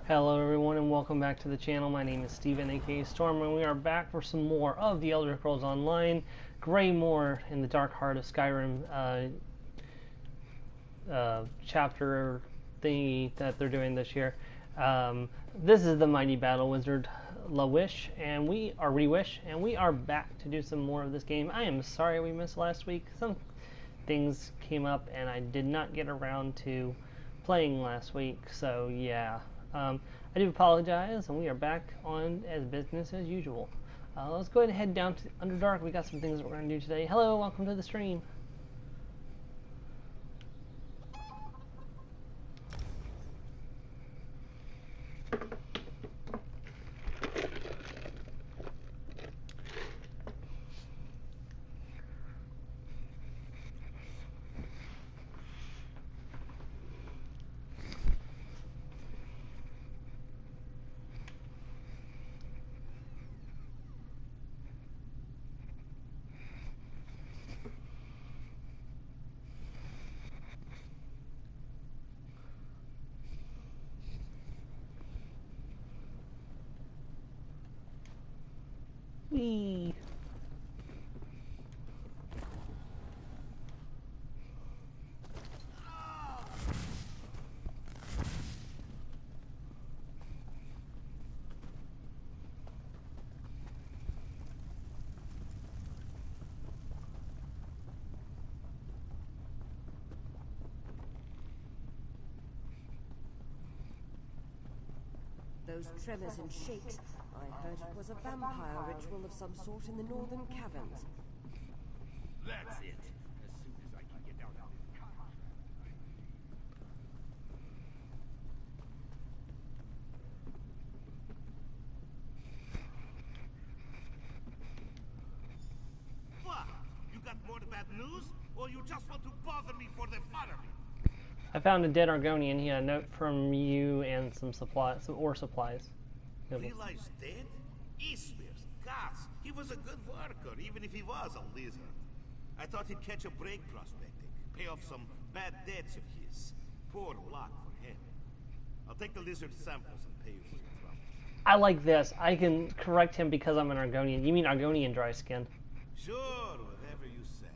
Hello everyone and welcome back to the channel. My name is Steven aka Storm and we are back for some more of the Elder Scrolls Online Greymoor in the Dark Heart of Skyrim chapter thingy that they're doing this year. This is the Mighty Battle Wizard Reewish and we are back to do some more of this game. I am sorry we missed last week. Some things came up and I did not get around to playing last week, so yeah. I do apologize, and we are back on as business as usual. Let's go ahead and head down to Underdark. We got some things that we're going to do today. Hello, welcome to the stream. Whee! Those tremors and shakes, I heard it was a vampire ritual of some sort in the northern caverns. That's it. As soon as I can get out of this car. What? You got more bad news? Or you just want to bother me for the fun of it? I found a dead Argonian. He had a note from you and some supplies, some ore supplies. Realize dead? Ismir's gods. He was a good worker, even if he was a lizard. I thought he'd catch a break prospecting, pay off some bad debts of his. Poor luck for him. I'll take the lizard samples and pay you for your trouble. I like this. I can correct him because I'm an Argonian. You mean Argonian dry skin? Sure, whatever you say.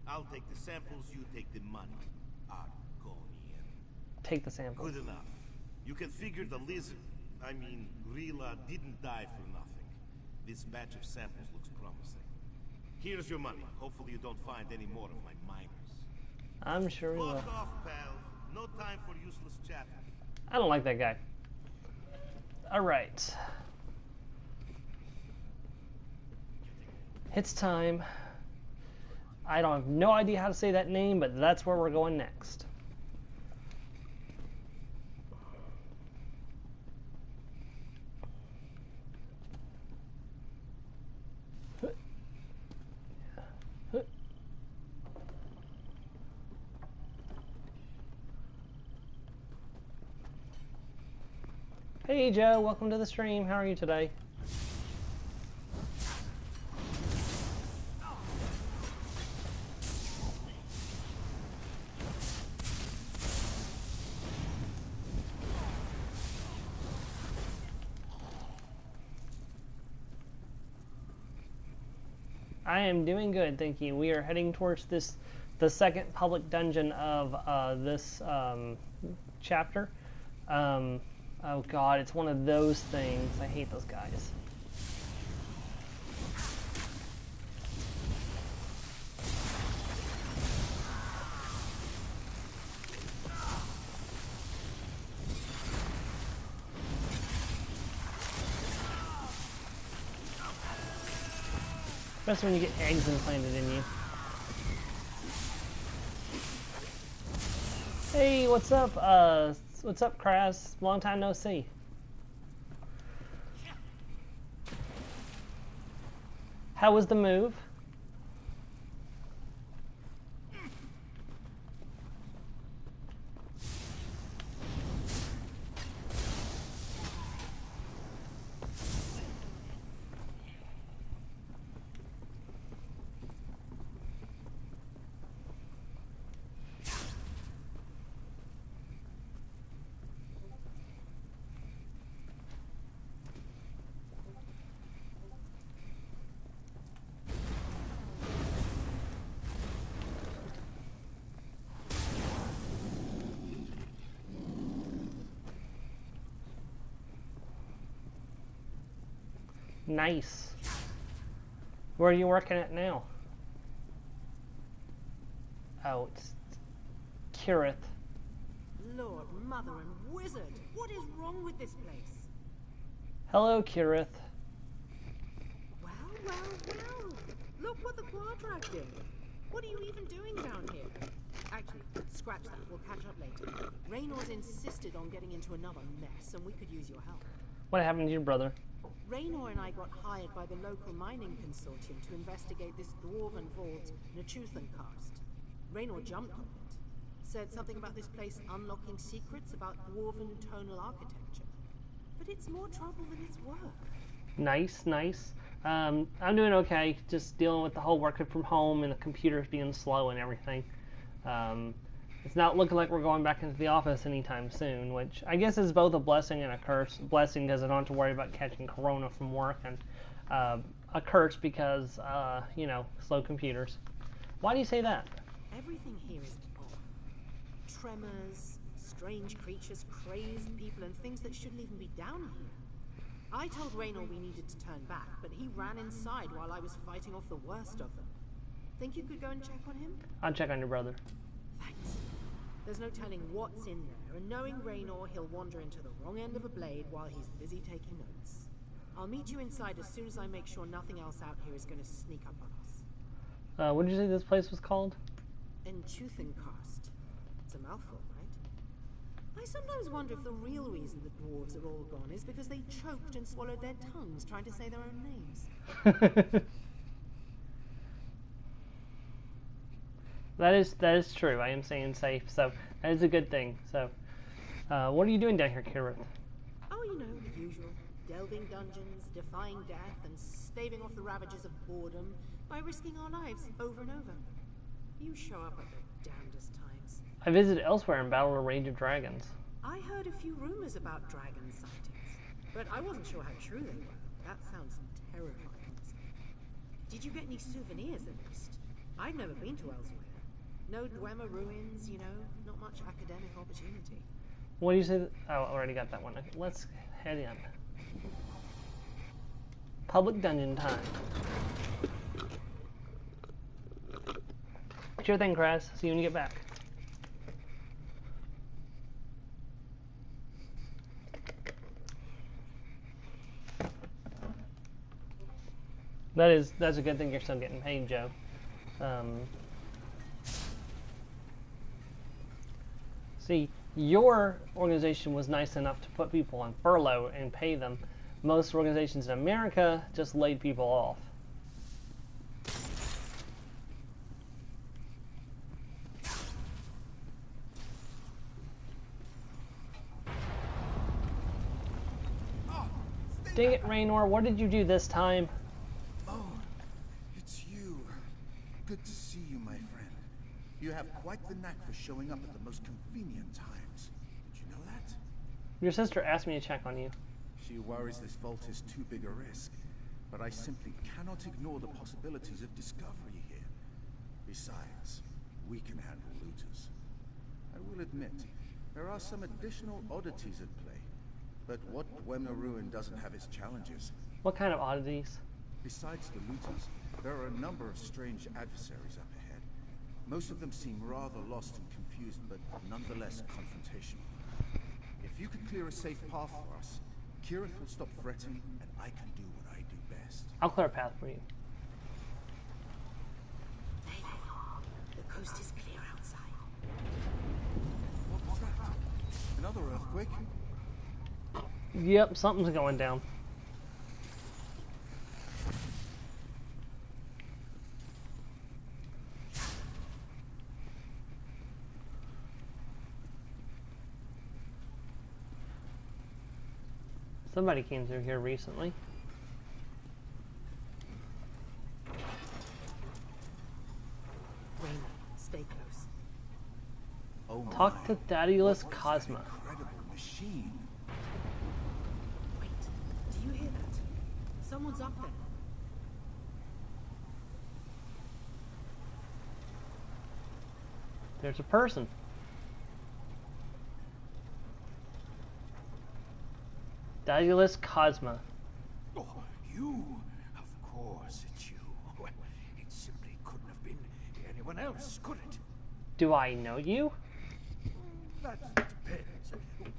I'll take the samples, you take the money. Argonian. Take the samples. Good enough. You can figure the lizard, Rila, didn't die for nothing. This batch of samples looks promising. Here's your money. Hopefully you don't find any more of my miners. I'm sure we will. Walk off, pal. No time for useless chat. I don't like that guy. Alright. It's time. I don't have no idea how to say that name, but that's where we're going next. Hey Joe, welcome to the stream. How are you today? I am doing good, thank you. We are heading towards the second public dungeon of this chapter. Oh god, it's one of those things. I hate those guys. Especially when you get eggs implanted in you. Hey, what's up? What's up, Kras? Long time no see. How was the move? Nice. Where are you working at now? Oh, it's Kirith. Lord, mother, and wizard! What is wrong with this place? Hello, Kirith. Well, well, well! Look what the Quadrag did! What are you even doing down here? Actually, scratch that. We'll catch up later. Raynor's insisted on getting into another mess, and we could use your help. What happened to your brother? Raynor and I got hired by the local mining consortium to investigate this dwarven vault Nachuthan cast. Raynor jumped on it. Said something about this place unlocking secrets about dwarven tonal architecture. But it's more trouble than it's worth. Nice, nice. I'm doing okay. Just dealing with the whole working from home and the computers being slow and everything. It's not looking like we're going back into the office anytime soon, which I guess is both a blessing and a curse. Blessing because I don't have to worry about catching corona from work, and a curse because, you know, slow computers. Why do you say that? Everything here is off. Tremors, strange creatures, crazed people, and things that shouldn't even be down here. I told Raynor we needed to turn back, but he ran inside while I was fighting off the worst of them. Think you could go and check on him? I'll check on your brother. Thanks. There's no telling what's in there, and knowing Raynor, he'll wander into the wrong end of a blade while he's busy taking notes. I'll meet you inside as soon as I make sure nothing else out here is going to sneak up on us. What did you say this place was called? Enchuthancast. It's a mouthful, right? I sometimes wonder if the real reason the dwarves are all gone is because they choked and swallowed their tongues trying to say their own names. That is true. I am staying safe, so that is a good thing. So, what are you doing down here, Kirith? Oh, you know, the usual. Delving dungeons, defying death, and staving off the ravages of boredom by risking our lives over and over. You show up at the damnedest times. I visited elsewhere and battled a range of dragons. I heard a few rumors about dragon sightings, but I wasn't sure how true they were. That sounds terrifying. Did you get any souvenirs at least? I've never been to elsewhere. No Dwemer ruins, you know, not much academic opportunity. What do you say? Oh, I already got that one. Okay, let's head in. Public dungeon time. Sure thing, Kraz. See you when you get back. That's a good thing you're still getting paid, Joe. See, your organization was nice enough to put people on furlough and pay them. Most organizations in America just laid people off. Dang it, Raynor, what did you do this time? Oh, it's you. Good to see you, my friend. You have quite the knack for showing up at the most convenient times. Did you know that? Your sister asked me to check on you. She worries this vault is too big a risk, but I simply cannot ignore the possibilities of discovery here. Besides, we can handle looters. I will admit, there are some additional oddities at play. But what Dwemer Ruin doesn't have its challenges. What kind of oddities? Besides the looters, there are a number of strange adversaries up ahead. Most of them seem rather lost and confused, but nonetheless confrontational. If you could clear a safe path for us, Kirith will stop fretting, and I can do what I do best. I'll clear a path for you. There you are. The coast is clear outside. What was that? Another earthquake? Yep, something's going down. Somebody came through here recently. Raynor, stay close. Oh Talk to my. Daedalus What is that Cosma. incredible machine. Wait, do you hear that? Someone's up there. There's a person. Daedalus Cosma. Oh, You? Of course it's you. Well, it simply couldn't have been anyone else, could it? Do I know you? That depends.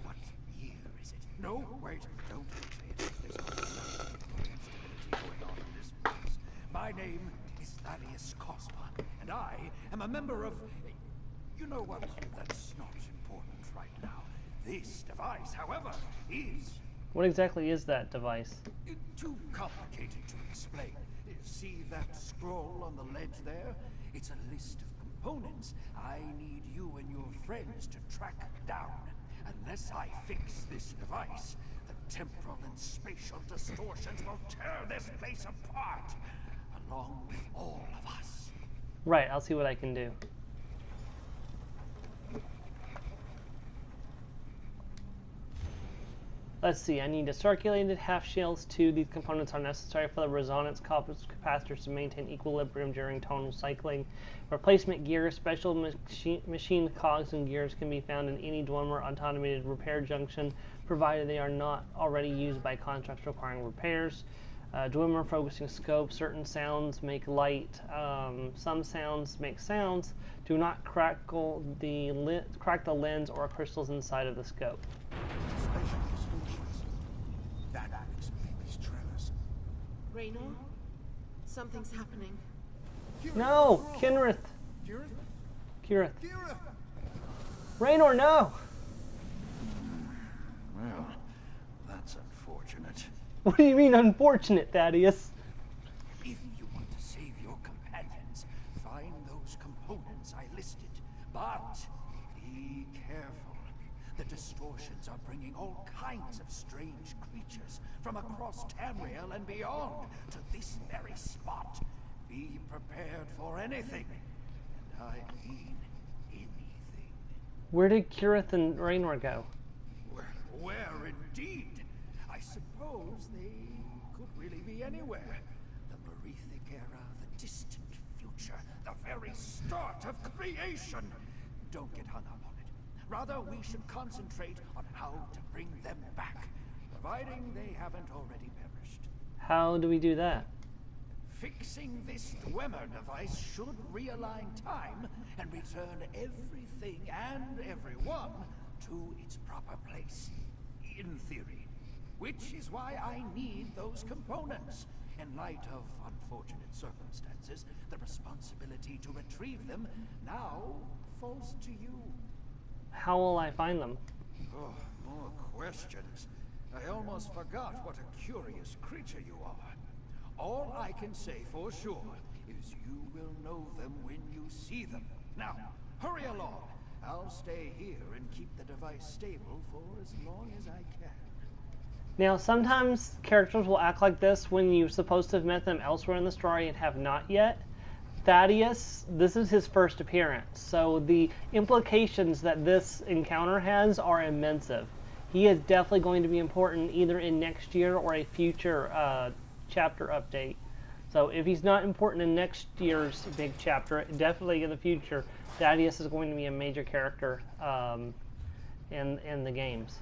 What year is it? No, wait, don't say it. There's nothing instability going on in this place. My name is Thaddeus Cosma, and I am a member of... You know what? That's not important right now. This device, however, is... What exactly is that device? Too complicated to explain. See that scroll on the ledge there? It's a list of components I need you and your friends to track down. Unless I fix this device, the temporal and spatial distortions will tear this place apart, along with all of us. Right, I'll see what I can do. Let's see, I need a circulated half shells too. These components are necessary for the resonance capacitors to maintain equilibrium during tonal cycling. Replacement gears, special machine cogs and gears can be found in any Dwemer automated repair junction, provided they are not already used by contracts requiring repairs. Dwemer focusing scope, certain sounds make light, some sounds make sounds. Do not crack the lens or crystals inside of the scope. Spatial distortions. That explains these tremors. Raynor, something's happening. No! Kinrith! Kira? Kirith. Kira! Raynor, no! Well, that's unfortunate. What do you mean unfortunate, Thaddeus? If you want to save your companions, find those components I listed. But be careful. The distortions are bringing all kinds of strange creatures from across Tamriel and beyond to this very spot. Be prepared for anything. And I mean anything. Where did Kirith and Raynor go? Where indeed? I suppose they could really be anywhere. The Merethic era, the distant future, the very start of creation. Don't get hung up on it. Rather, we should concentrate on how to bring them back, providing they haven't already perished. How do we do that? Fixing this Dwemer device should realign time and return everything and everyone to its proper place. In theory. Which is why I need those components. In light of unfortunate circumstances, the responsibility to retrieve them now falls to you. How will I find them? Oh, more questions. I almost forgot what a curious creature you are. All I can say for sure is you will know them when you see them. Now, hurry along. I'll stay here and keep the device stable for as long as I can. Now, sometimes characters will act like this when you're supposed to have met them elsewhere in the story and have not yet. Thaddeus, this is his first appearance, so the implications that this encounter has are immense. He is definitely going to be important either in next year or a future chapter update. So if he's not important in next year's big chapter, definitely in the future, Thaddeus is going to be a major character in the games.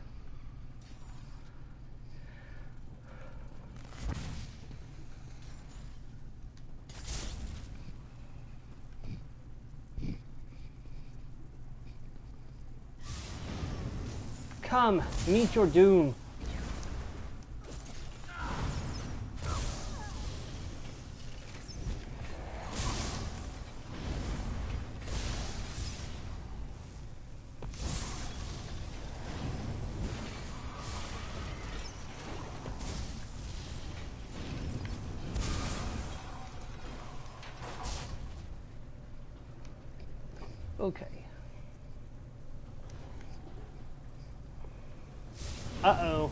Come, meet your doom. Okay. Uh-oh.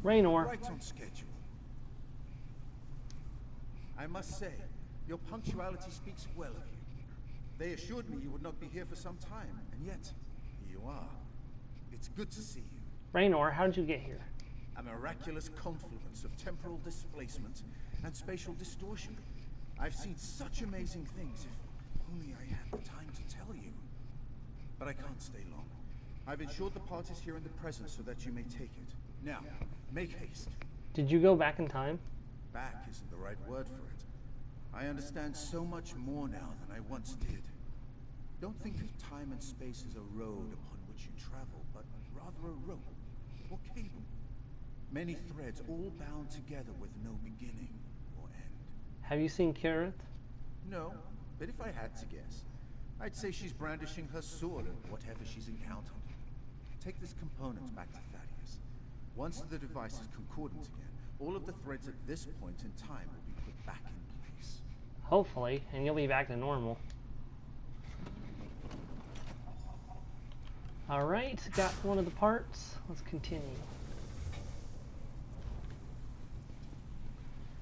Raynor. Right on schedule. I must say, your punctuality speaks well of you. They assured me you would not be here for some time, and yet, here you are. It's good to see you. Raynor, how did you get here? A miraculous confluence of temporal displacement and spatial distortion. I've seen such amazing things, if only I had the time to tell you. But I can't stay long. I've ensured the part is here in the present so that you may take it. Now, make haste. Did you go back in time? Back isn't the right word for it. I understand so much more now than I once did. Don't think of time and space as a road upon which you travel, but rather a rope or cable. Many threads all bound together with no beginning or end. Have you seen Kirith? No, but if I had to guess, I'd say she's brandishing her sword at whatever she's encountered. Take this component back to Thaddeus. Once the device is concordant again, all of the threads at this point in time will be put back in place. Hopefully, and you'll be back to normal. Alright, got one of the parts. Let's continue.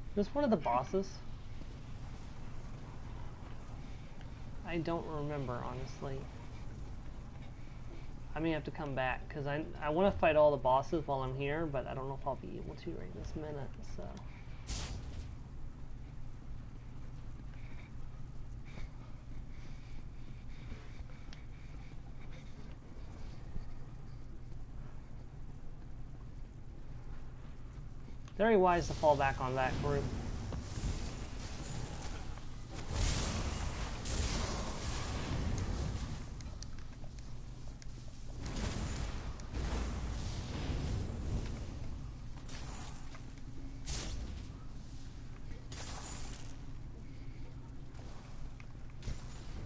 Is this one of the bosses? I don't remember, honestly. I may have to come back, because I want to fight all the bosses while I'm here, but I don't know if I'll be able to right this minute, so... Very wise to fall back on that group.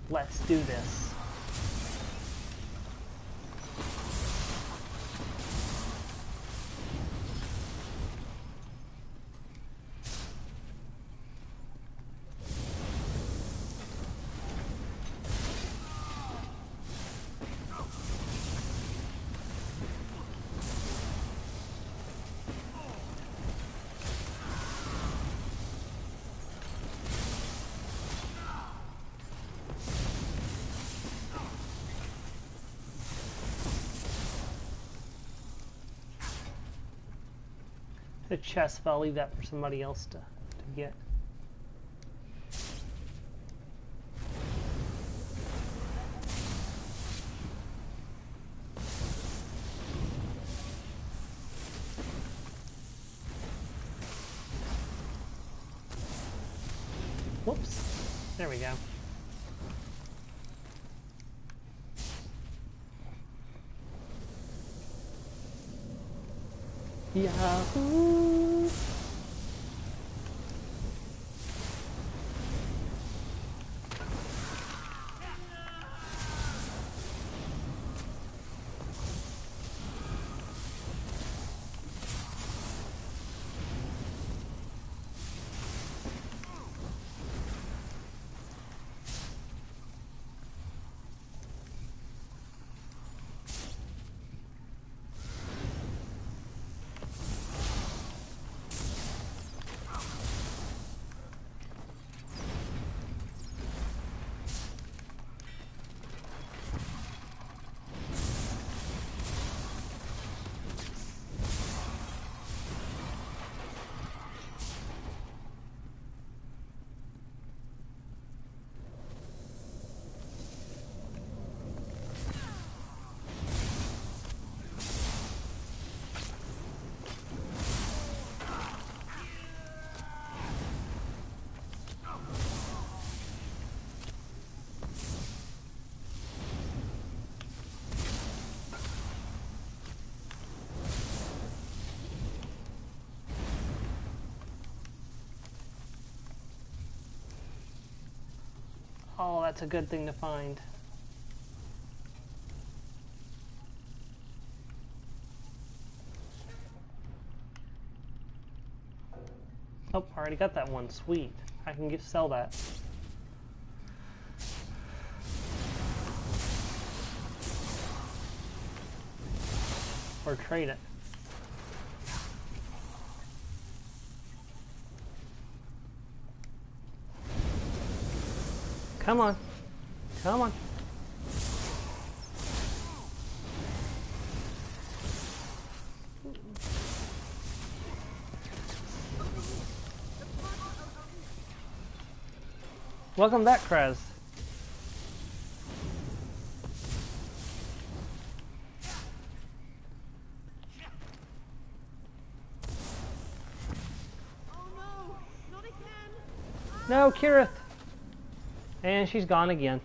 Let's do this. The chest, but I'll leave that for somebody else to get. Whoops. There we go. Yahoo! Oh, that's a good thing to find. Oh, I already got that one. Sweet. I can sell that. Or trade it. Come on. Come on. Welcome back, Krez. No, Kirith! And she's gone again.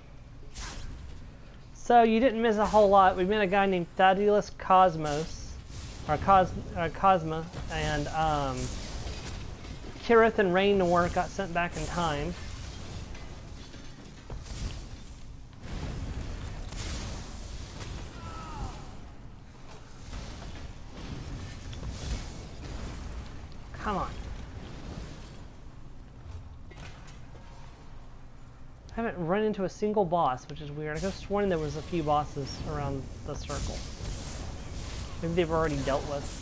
So you didn't miss a whole lot. We met a guy named Thaddeus Cosmos, or Cosma, and Kirith and Raynor got sent back in time. Come on. I haven't run into a single boss, which is weird. I could have sworn there was a few bosses around the circle. Maybe they've already dealt with.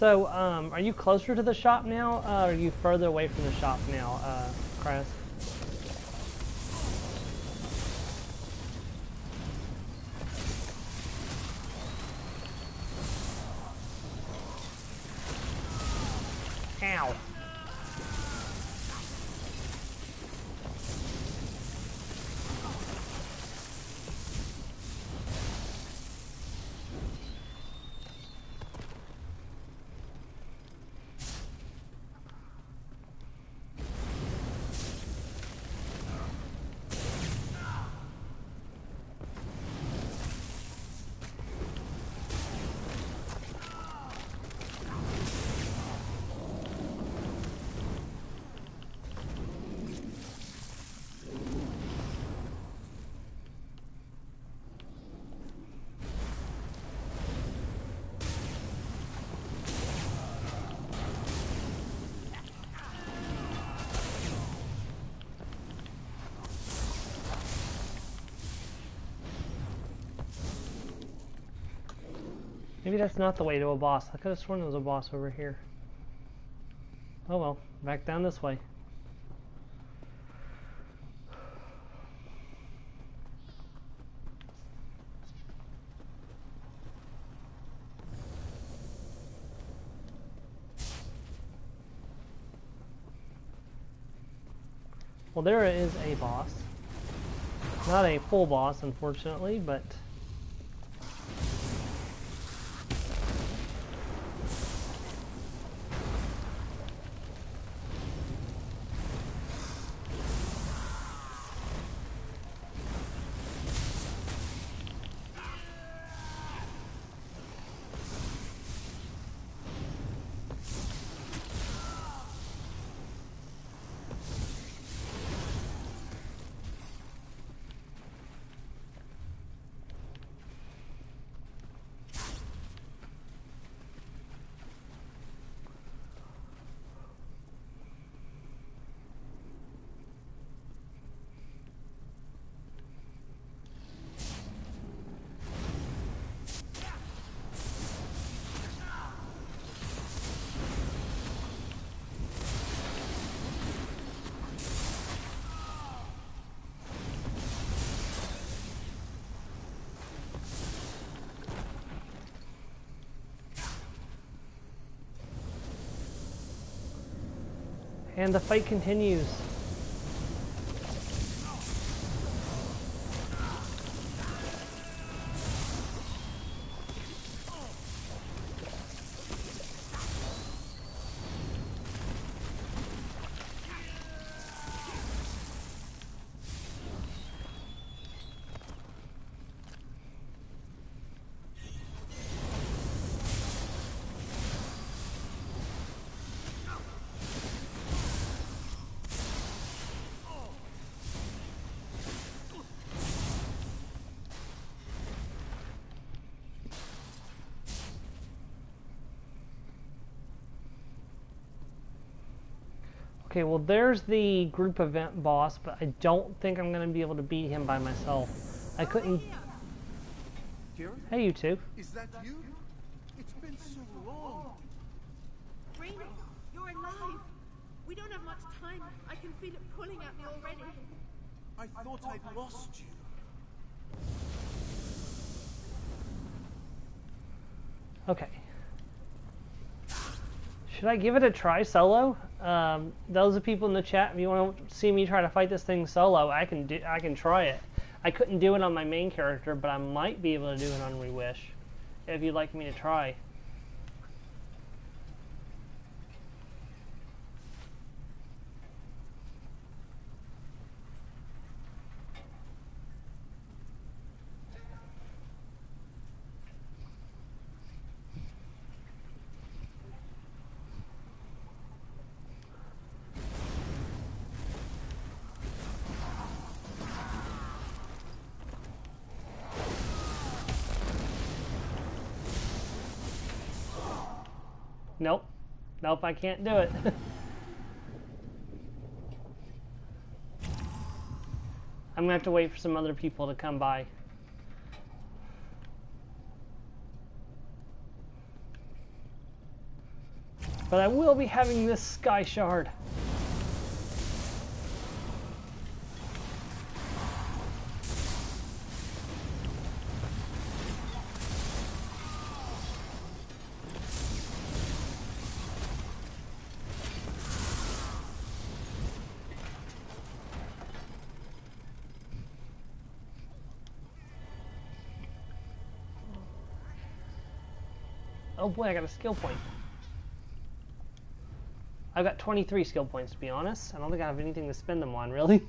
So, are you closer to the shop now, or are you further away from the shop now, Kraz? Ow. Maybe that's not the way to a boss. I could have sworn there was a boss over here. Oh well, back down this way. Well, there is a boss. Not a full boss, unfortunately, but... And the fight continues. Okay, well there's the group event boss, but I don't think I'm going to be able to beat him by myself. I couldn't... Kira? Hey, you two. Is that you? It's been so long. Reno, you're alive. We don't have much time. I can feel it pulling at me already. I thought I'd lost you. Okay. Should I give it a try solo? Those of people in the chat, if you want to see me try to fight this thing solo, I can try it. I couldn't do it on my main character, but I might be able to do it on Reewish, if you'd like me to try. Nope. Nope, I can't do it. I'm gonna have to wait for some other people to come by. But I will be having this sky shard. Oh boy, I got a skill point. I've got 23 skill points, to be honest. I don't think I have anything to spend them on, really.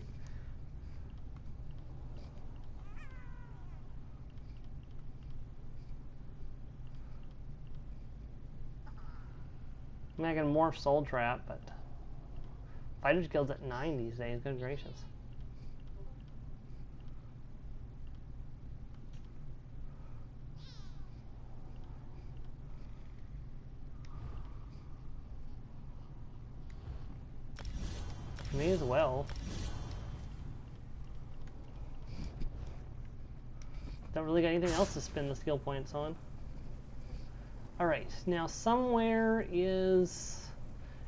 I mean, I can morph Soul Trap, but Fighter's Guild's at 9 these days. Good gracious. Me as well. Don't really got anything else to spend the skill points on. Alright, now somewhere is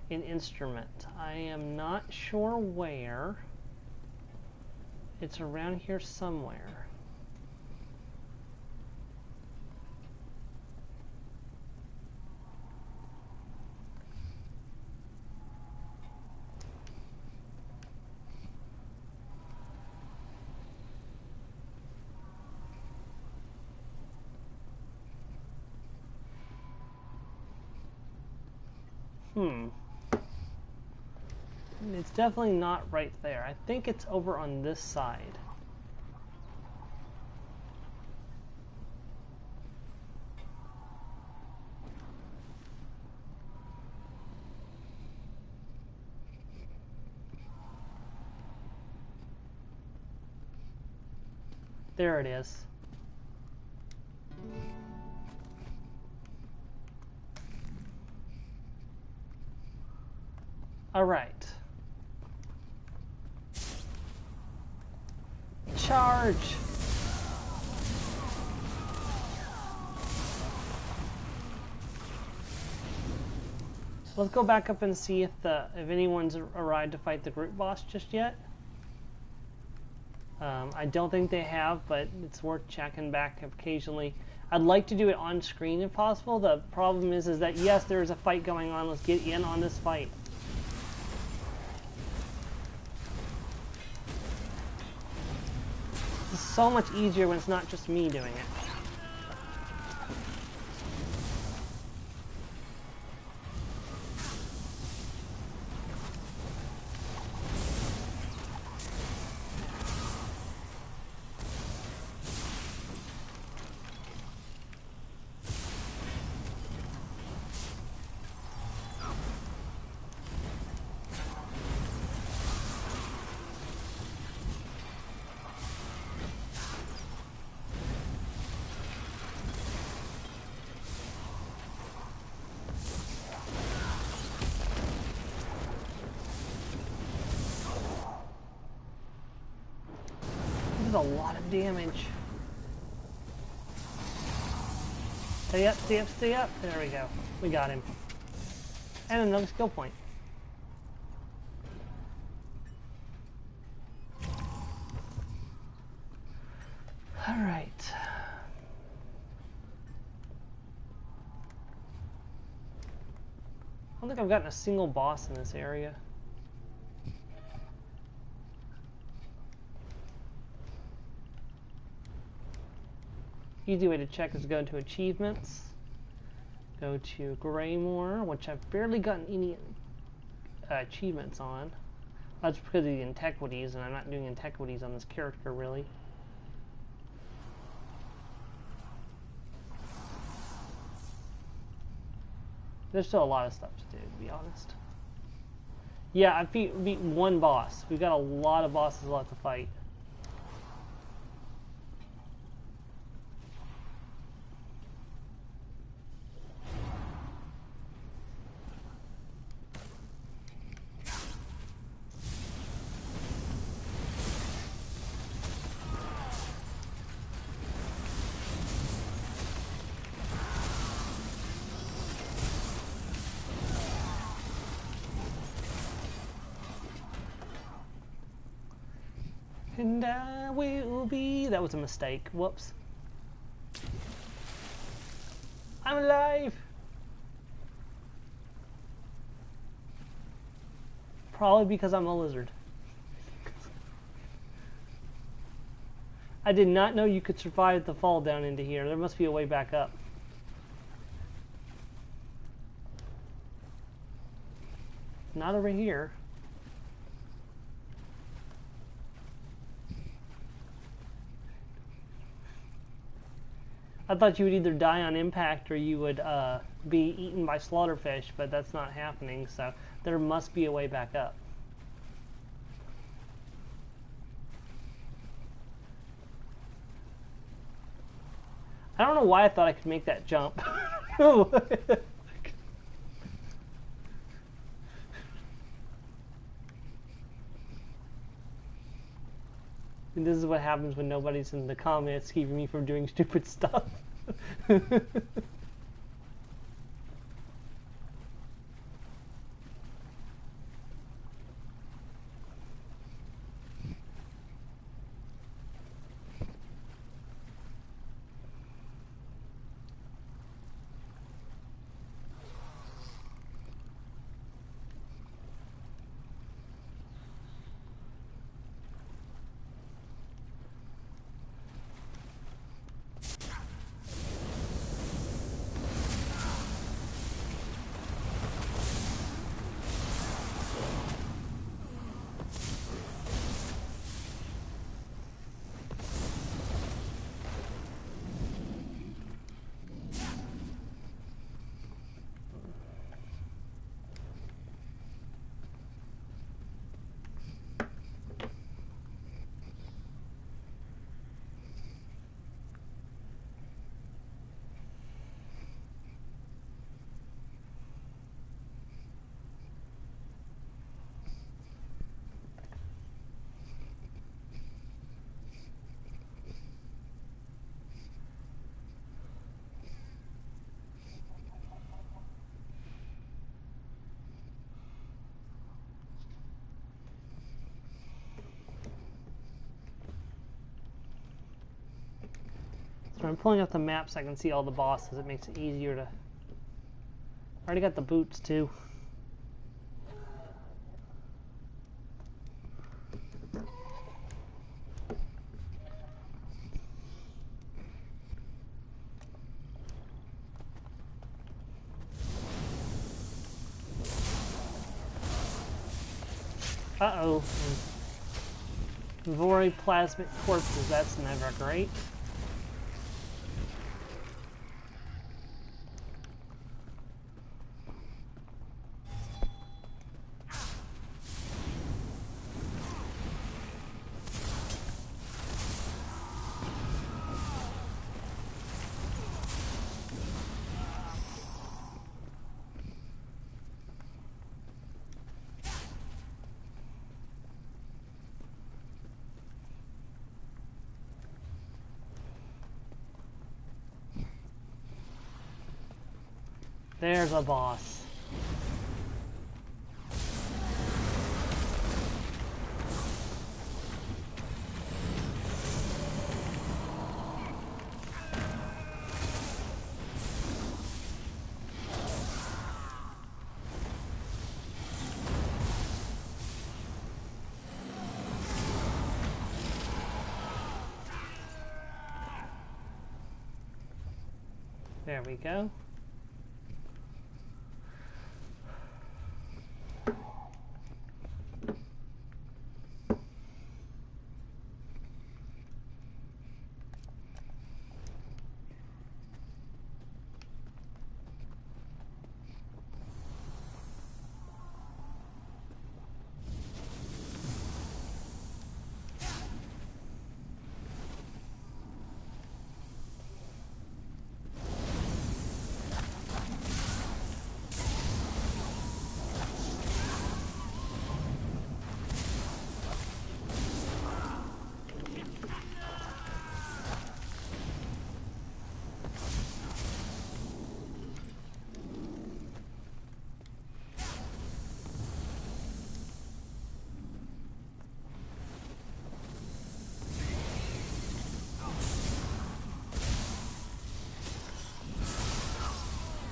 an instrument. I am not sure where. It's around here somewhere. It's definitely not right there. I think it's over on this side. There it is. All right. Charge. Let's go back up and see if anyone's arrived to fight the group boss just yet. I don't think they have, but it's worth checking back occasionally. I'd like to do it on screen if possible. The problem is that yes, there is a fight going on. Let's get in on this fight. It's so much easier when it's not just me doing it. That's a lot of damage. Stay up, stay up, stay up. There we go. We got him. And another skill point. Alright. I don't think I've gotten a single boss in this area. Easy way to check is to go into achievements. Go to Greymore, which I've barely gotten any achievements on. That's because of the antiquities, and I'm not doing antiquities on this character really. There's still a lot of stuff to do, to be honest. Yeah, I beat one boss. We've got a lot of bosses left to fight. And I will be... That was a mistake. Whoops. I'm alive! Probably because I'm a lizard. I did not know you could survive the fall down into here. There must be a way back up. Not over here. I thought you would either die on impact or you would be eaten by slaughterfish, but that's not happening, so there must be a way back up. I don't know why I thought I could make that jump. And this is what happens when nobody's in the comments keeping me from doing stupid stuff. So I'm pulling up the map so I can see all the bosses. It makes it easier to... I already got the boots too. Uh-oh. Voroplasmic corpses, that's never great. There's a boss. There we go.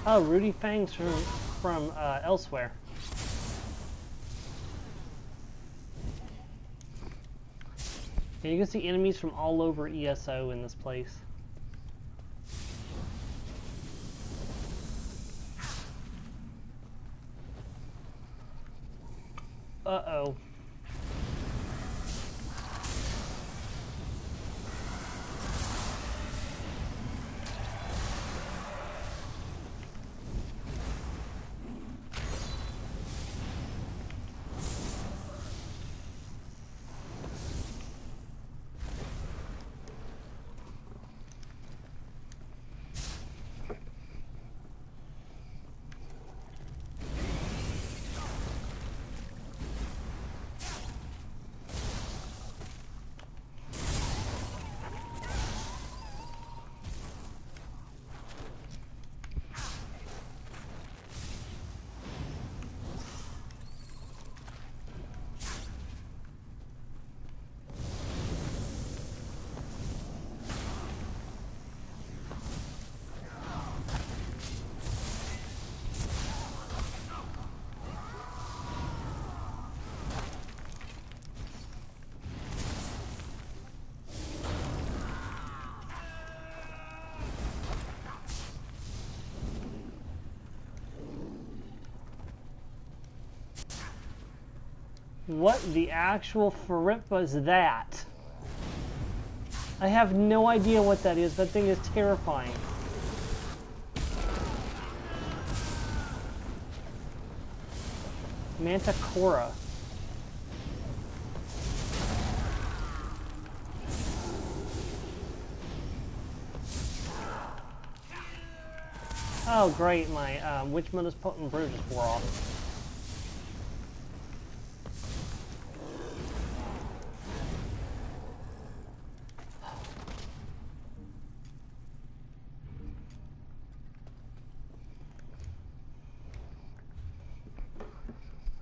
Oh, Rudy Fang's from elsewhere. And you can see enemies from all over ESO in this place. Uh-oh. What the actual fripp was that? I have no idea what that is. That thing is terrifying. Manticora. Oh great, my Witch Mother's Potent Brew just wore off.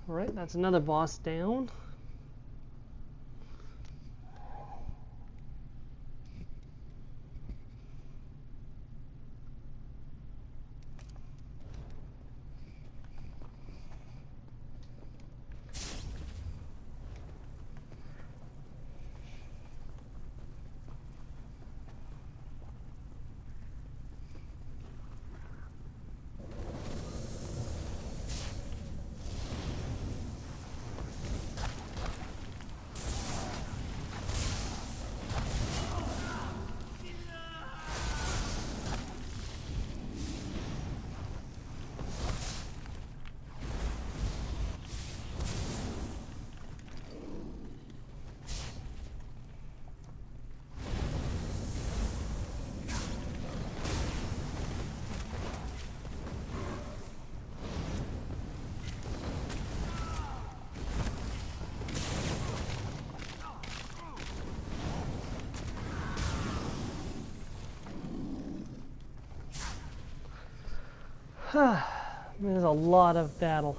Alright, that's another boss down. There's a lot of battle.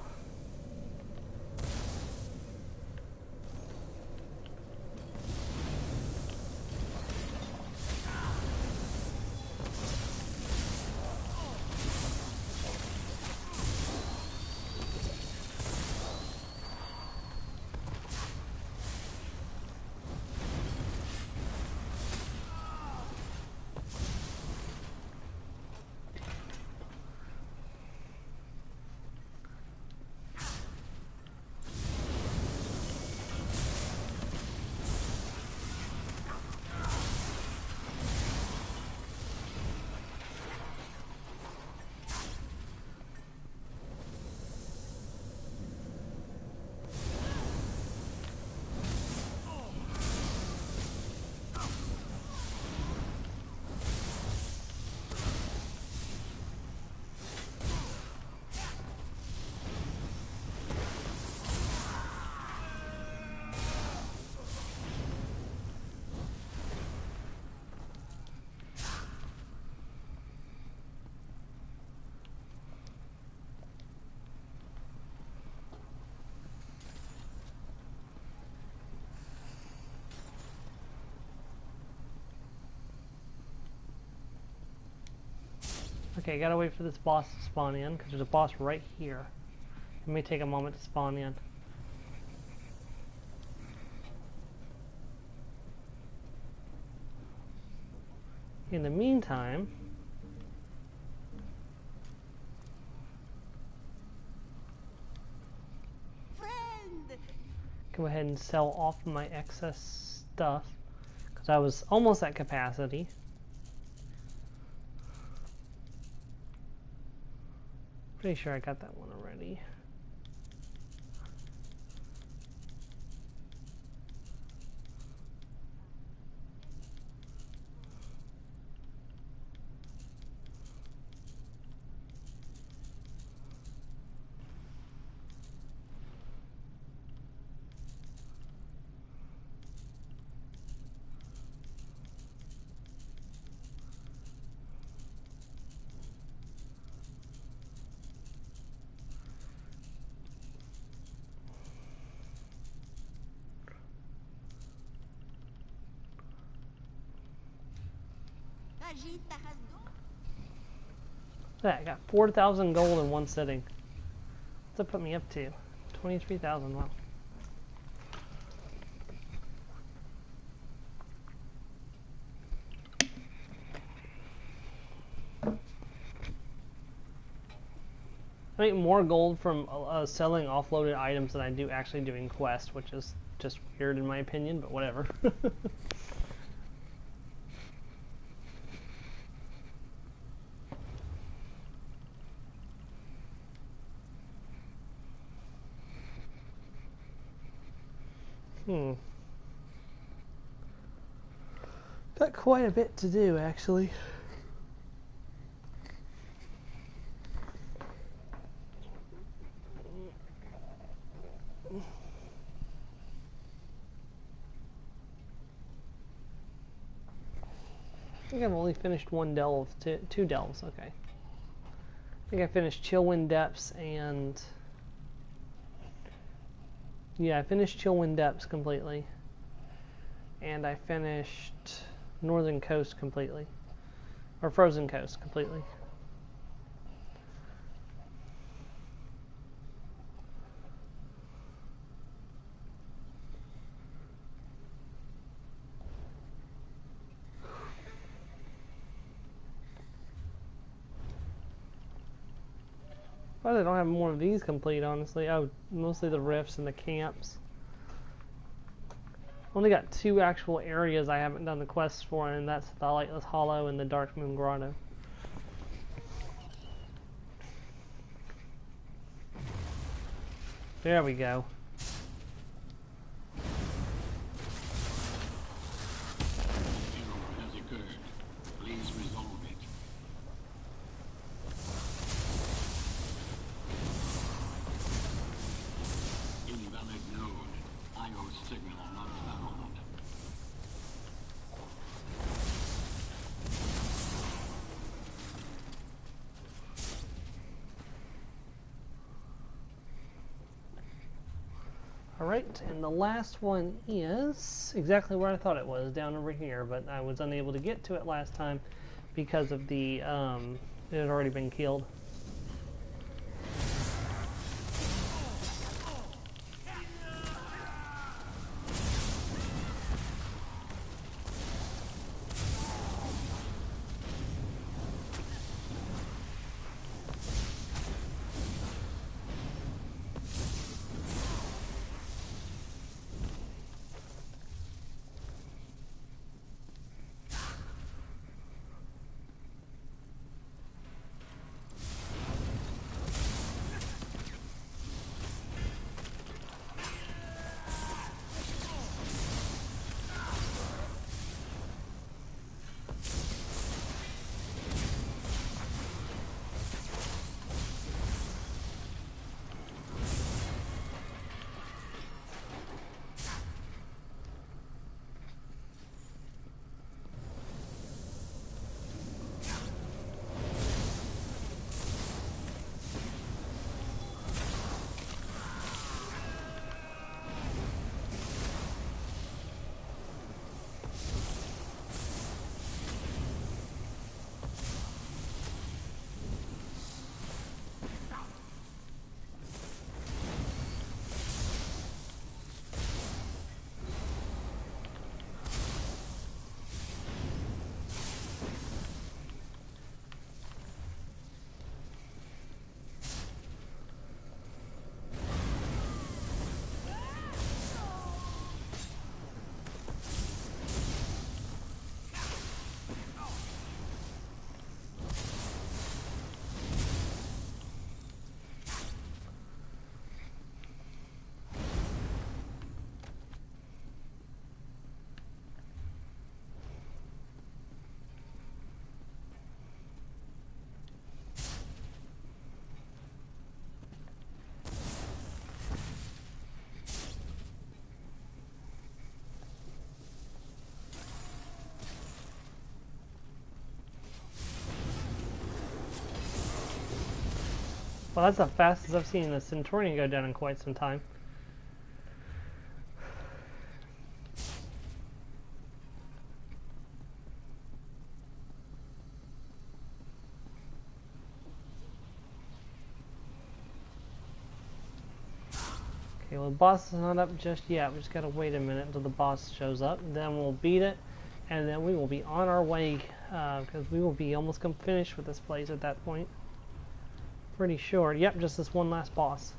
Okay, gotta wait for this boss to spawn in, because there's a boss right here. It may take a moment to spawn in. In the meantime, go ahead and sell off my excess stuff, because I was almost at capacity. Pretty sure I got that one already. Yeah, I got 4,000 gold in one sitting. What's that put me up to? 23,000, wow. I make more gold from selling offloaded items than I do actually doing quests, which is just weird in my opinion, but whatever. Got quite a bit to do, actually. I think I've only finished one delve, two delves, okay. I think I finished Chillwind Depths and... Yeah, I finished Chillwind Depths completely. And I finished Northern Coast completely. Or Frozen Coast completely. Why they don't have more of these complete, honestly? Oh, mostly the rifts and the camps. Only got 2 actual areas I haven't done the quests for, and that's the Lightless Hollow and the Dark Moon Grotto. There we go. Alright, and the last one is exactly where I thought it was, down over here, but I was unable to get to it last time because of the, it had already been killed. Well, that's the fastest I've seen the Centurion go down in quite some time. Okay, well, the boss is not up just yet. We just gotta wait a minute until the boss shows up. Then we'll beat it, and then we will be on our way, because we will be almost finished with this place at that point. Pretty sure. Yep, just this one last boss.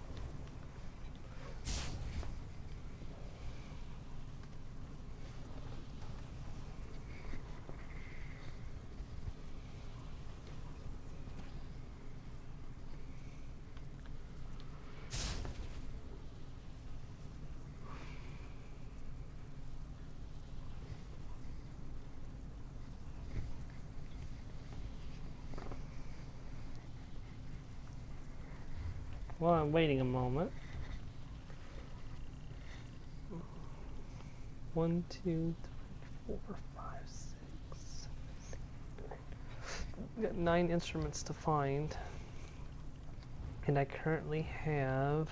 Well, I'm waiting a moment. 1, 2, 3, 4, 5, 6, 7, 8. I've got 9 instruments to find. And I currently have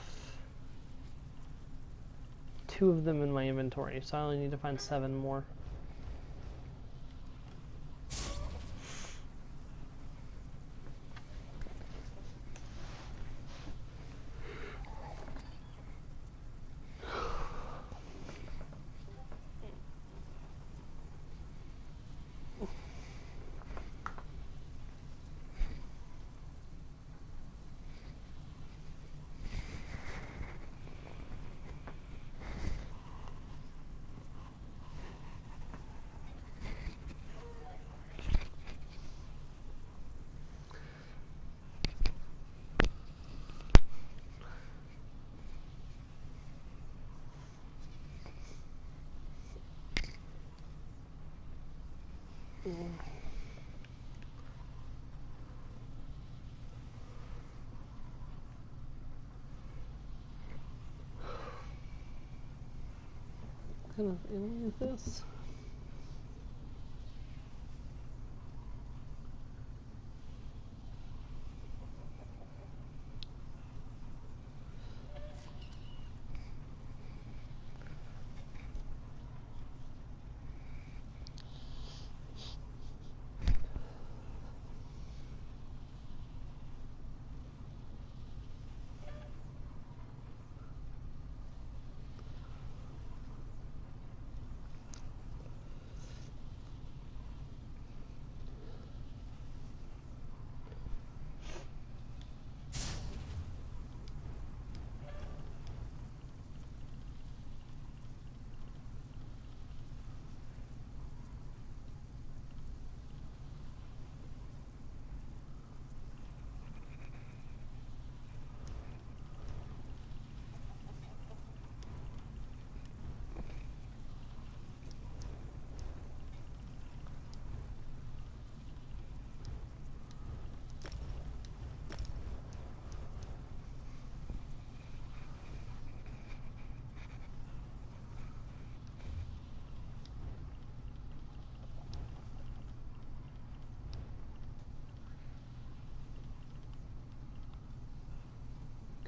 2 of them in my inventory, so I only need to find 7 more. What kind of enemy is this?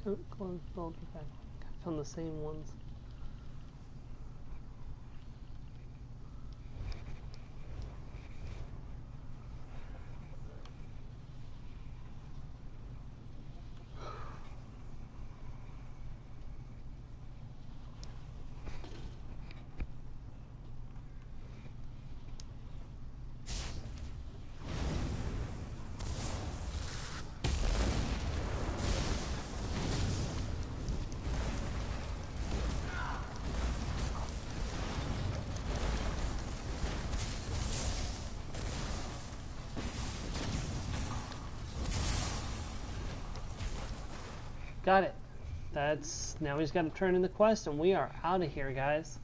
Closed build effect. Found the same ones. Got it. That's now he's got to turn in the quest, and we are out of here, guys.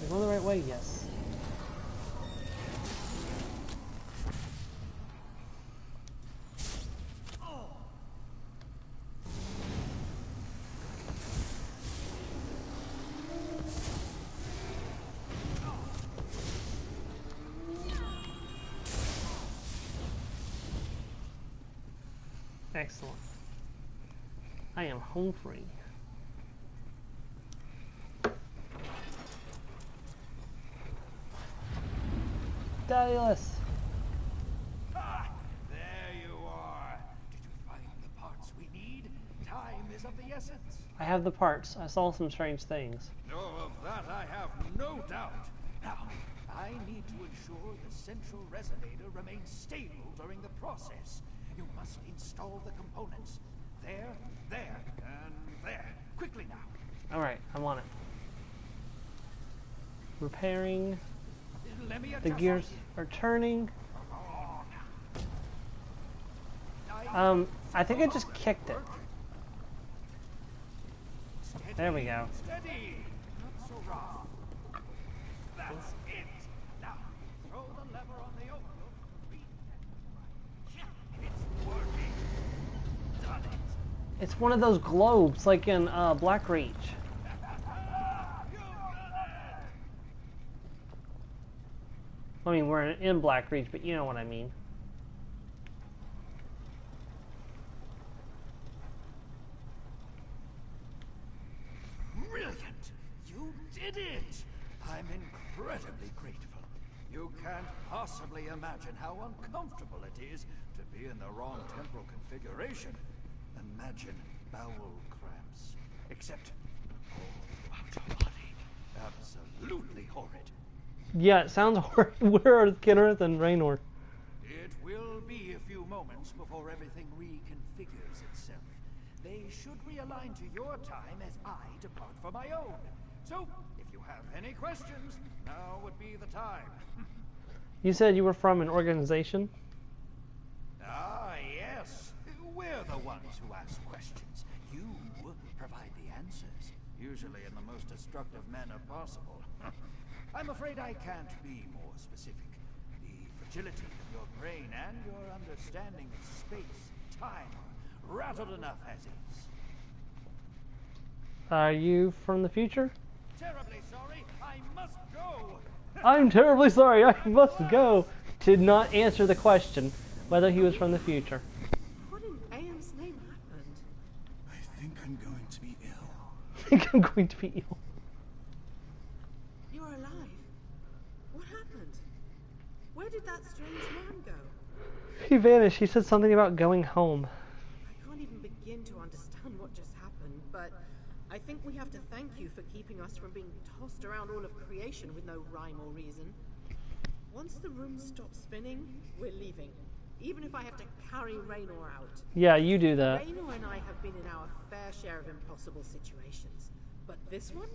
We're going the right way, yes. Excellent. I am home free. Darius! Ah, there you are. Did you find the parts we need? Time is of the essence. I have the parts. I saw some strange things. Oh, of that I have no doubt. Now, I need to ensure the central resonator remains stable during the process. You must install the components. There, there, and there. Quickly now. Alright, I'm on it. Repairing. Let me The adjust gears it. are turning. On. I think I just kicked it. Steady, There we go. Steady. Not so rough. That's it. Now, throw the lever on the overload. It's working. Done it. It's one of those globes, like in Black Reach. I mean, we're in Black Reach, but you know what I mean. Brilliant! You did it! I'm incredibly grateful. You can't possibly imagine how uncomfortable it is to be in the wrong temporal configuration. Imagine bowel cramps. Except all out of body. Absolutely horrid. Yeah, it sounds horrid. Where are Kenneth and Raynor? It will be a few moments before everything reconfigures itself. They should realign to your time as I depart for my own. So, if you have any questions, now would be the time. You said you were from an organization? Ah, yes. We're the ones who ask questions. You provide the answers, usually in the most destructive manner possible. I'm afraid I can't be more specific. The fragility of your brain and your understanding of space, time, are rattled enough as is. Are you from the future? Terribly sorry, I must go. I'm terribly sorry, I must go. Did not answer the question whether he was from the future. What in AM's name happened? I think I'm going to be ill. I think I'm going to be ill. You're alive. What happened? Where did that strange man go? He vanished. He said something about going home. I can't even begin to understand what just happened, but I think we have to thank you for keeping us from being tossed around all of creation with no rhyme or reason. Once the room stops spinning, we're leaving. Even if I have to carry Raynor out. Yeah, you do that. Raynor and I have been in our fair share of impossible situations. But this one?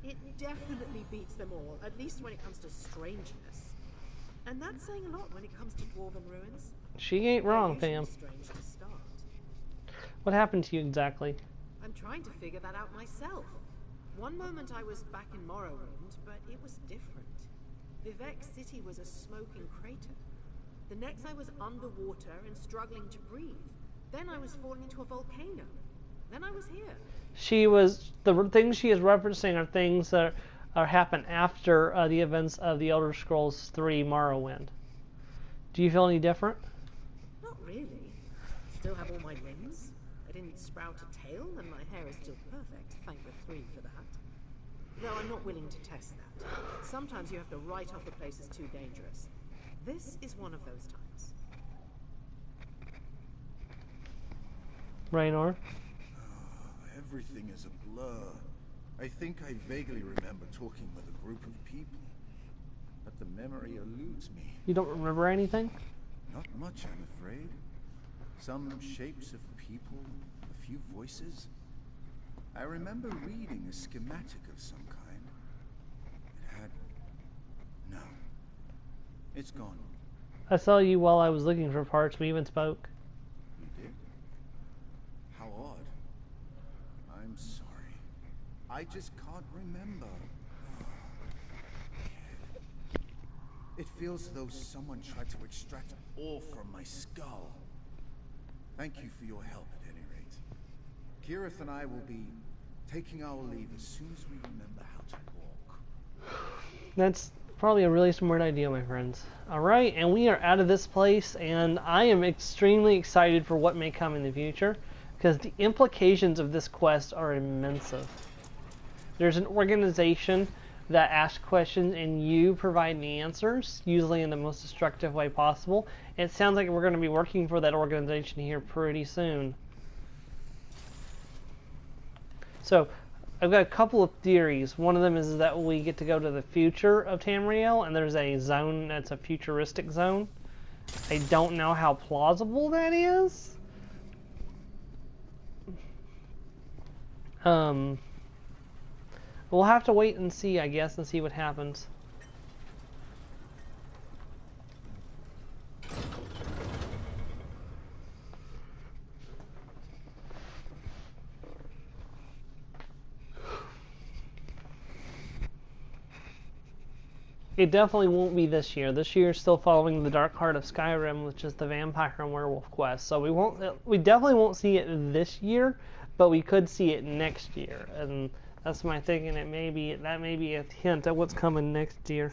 It definitely beats them all, at least when it comes to strangeness. And that's saying a lot when it comes to dwarven ruins. She ain't wrong, They're usually fam. strange to start. What happened to you exactly? I'm trying to figure that out myself. One moment I was back in Morrowind, but it was different. Vivek City was a smoking crater. The next I was underwater and struggling to breathe. Then I was falling into a volcano. Then I was here. The things she is referencing are things that are happen after the events of the Elder Scrolls 3 Morrowind. Do you feel any different? Not really. Still have all my limbs. I didn't sprout a tail, and my hair is still perfect. Thank the 3 for that. Though I'm not willing to test that. Sometimes you have to write off a place as too dangerous. This is one of those times. Raynor? Everything is a blur. I think I vaguely remember talking with a group of people, but the memory eludes me. You don't remember anything? Not much, I'm afraid. Some shapes of people, a few voices. I remember reading a schematic of some kind. It had... No. It's gone. I saw you while I was looking for parts. We even spoke. You did? How odd. I'm sorry. I just can't remember. It feels as though someone tried to extract all from my skull. Thank you for your help at any rate. Kirith and I will be taking our leave as soon as we remember how to walk. That's probably a really smart idea, my friends. Alright, and we are out of this place, and I am extremely excited for what may come in the future, because the implications of this quest are immense. There's an organization that asks questions and you provide the answers, usually in the most destructive way possible. It sounds like we're going to be working for that organization here pretty soon. So, I've got a couple of theories. One of them is that we get to go to the future of Tamriel, and there's a zone that's a futuristic zone. I don't know how plausible that is. We'll have to wait and see, I guess, and see what happens. It definitely won't be this year. This year is still following the Dark Heart of Skyrim, which is the vampire and werewolf quest. So we definitely won't see it this year, but we could see it next year. And that's my thinking. That may be a hint at what's coming next year.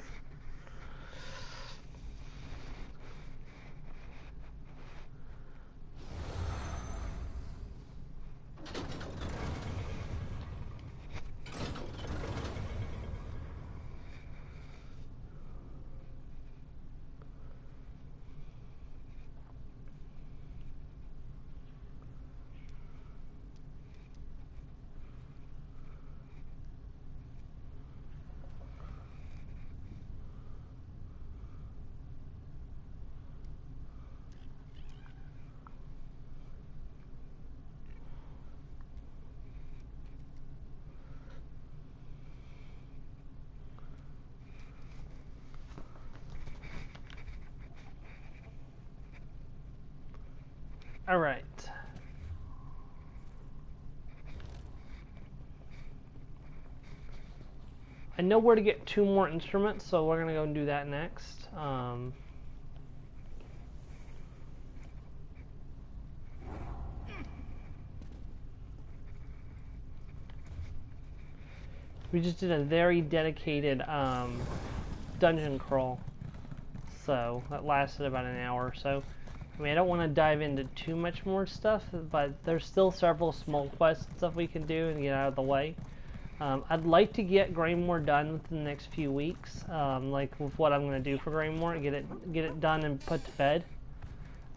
All right. I know where to get 2 more instruments, so we're gonna go and do that next. We just did a very dedicated dungeon crawl, so that lasted about an hour or so. I mean, I don't want to dive into too much more stuff, but there's still several small quests and stuff we can do and get out of the way. I'd like to get Greymore done within the next few weeks, like with what I'm going to do for Greymore, get it done and put to bed.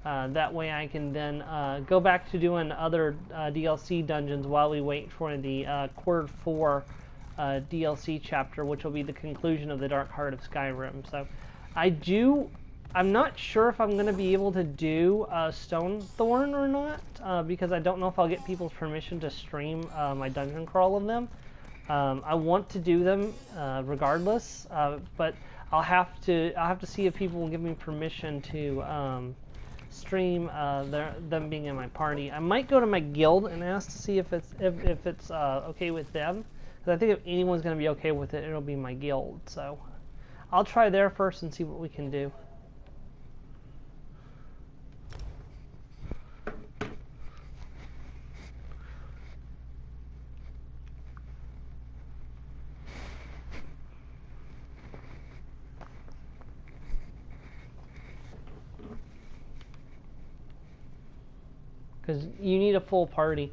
That way I can then go back to doing other DLC dungeons while we wait for the Quarter 4 DLC chapter, which will be the conclusion of the Dark Heart of Skyrim. So I'm not sure if I'm going to be able to do Stonethorn or not, because I don't know if I'll get people's permission to stream my dungeon crawl of them. I want to do them regardless, but I'll have to see if people will give me permission to stream them being in my party. I might go to my guild and ask to see if it's okay with them, because I think if anyone's going to be okay with it, it'll be my guild. So I'll try there first and see what we can do. because you need a full party.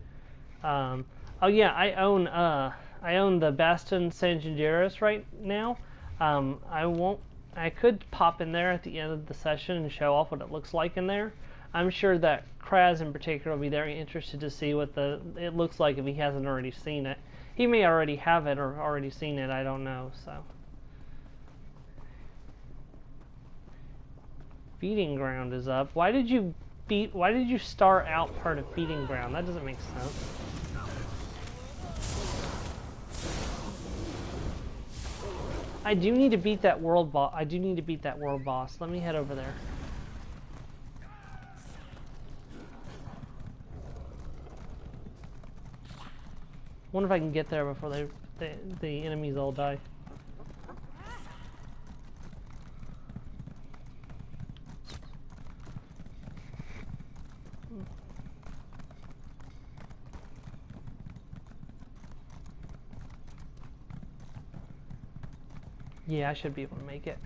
Oh yeah, I own the Bastion San Gennaro right now. I could pop in there at the end of the session and show off what it looks like in there. I'm sure that Kraz in particular will be very interested to see what it looks like if he hasn't already seen it. He may already have it or already seen it, I don't know, so. Feeding ground is up. Why did you star out part of feeding ground? That doesn't make sense. I do need to beat that world boss. Let me head over there. Wonder if I can get there before the enemies all die. Yeah, I should be able to make it.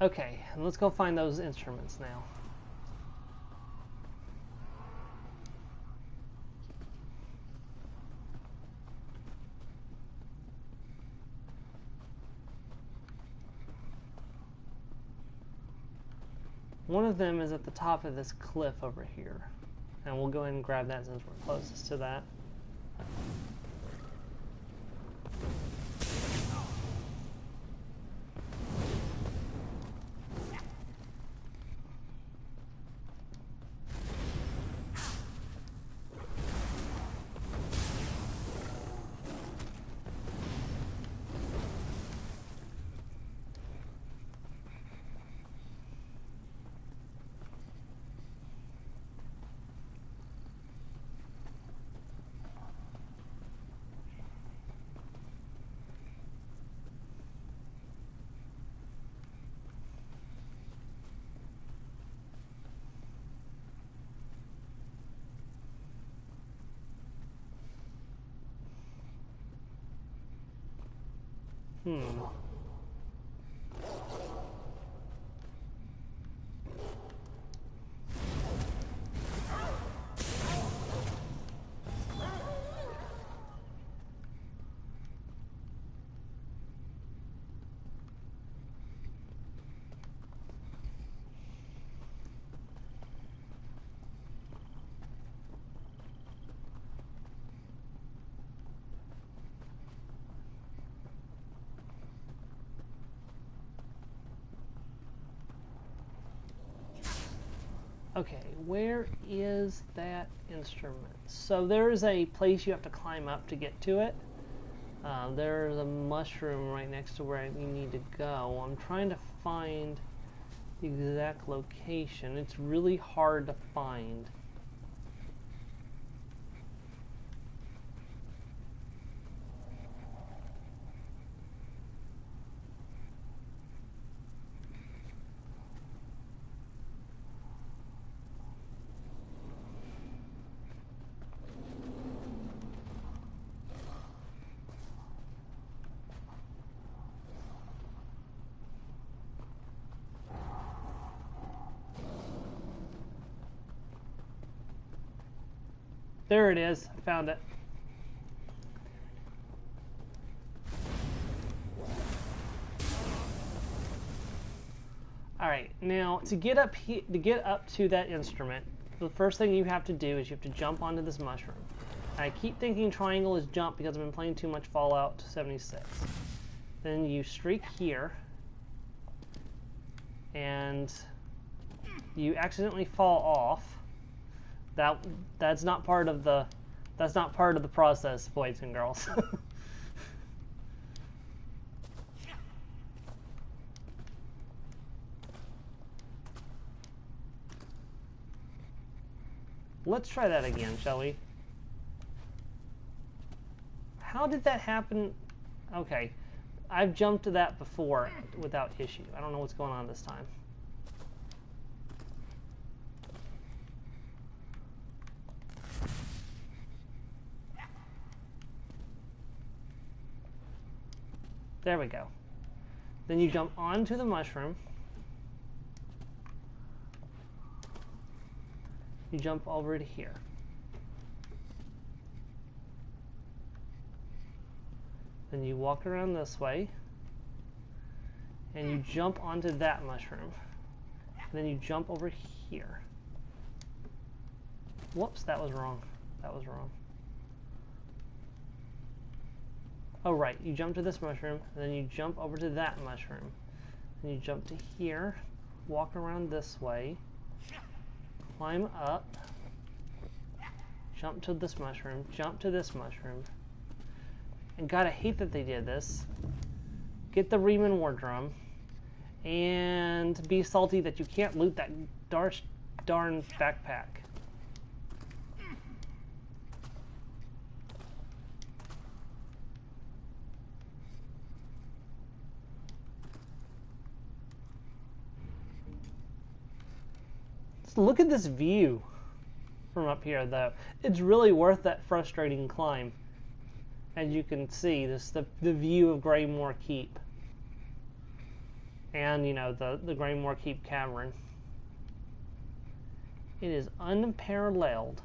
Okay, let's go find those instruments now. One of them is at the top of this cliff over here. And we'll go ahead and grab that since we're closest to that. Okay, where is that instrument? So there's a place you have to climb up to get to it. There's a mushroom right next to where you need to go. I'm trying to find the exact location. It's really hard to find. There it is. I found it. All right. Now, to get up to that instrument, the first thing you have to do is you have to jump onto this mushroom. I keep thinking triangle is jump because I've been playing too much Fallout 76. Then you streak here, and you accidentally fall off. That's not part of the process, boys and girls. Let's try that again, shall we? How did that happen? Okay, I've jumped to that before without issue. I don't know what's going on this time. There we go. Then you jump onto the mushroom. You jump over to here. Then you walk around this way. And you jump onto that mushroom. Then you jump over here. Whoops, that was wrong. That was wrong. Oh, right. You jump to this mushroom, and then you jump over to that mushroom. Then you jump to here, walk around this way, climb up, jump to this mushroom, jump to this mushroom. And God, I hate that they did this. Get the Riemann war drum, and be salty that you can't loot that darn backpack. Look at this view from up here, though. It's really worth that frustrating climb. As you can see, this the view of Greymore Keep. And, you know, the Greymore Keep cavern. It is unparalleled.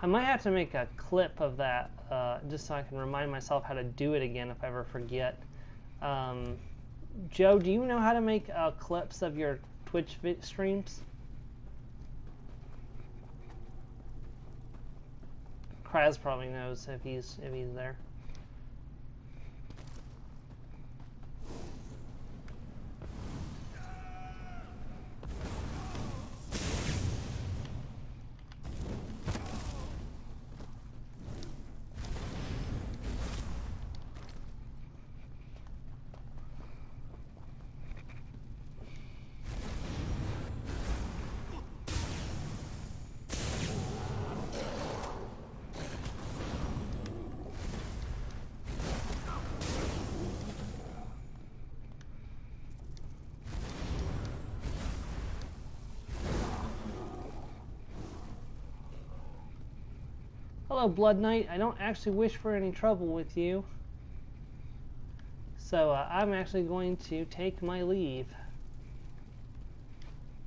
I might have to make a clip of that just so I can remind myself how to do it again if I ever forget. Joe, do you know how to make clips of your Twitch streams? Kraz probably knows if he's there. Hello, Blood Knight. I don't actually wish for any trouble with you. So I'm actually going to take my leave.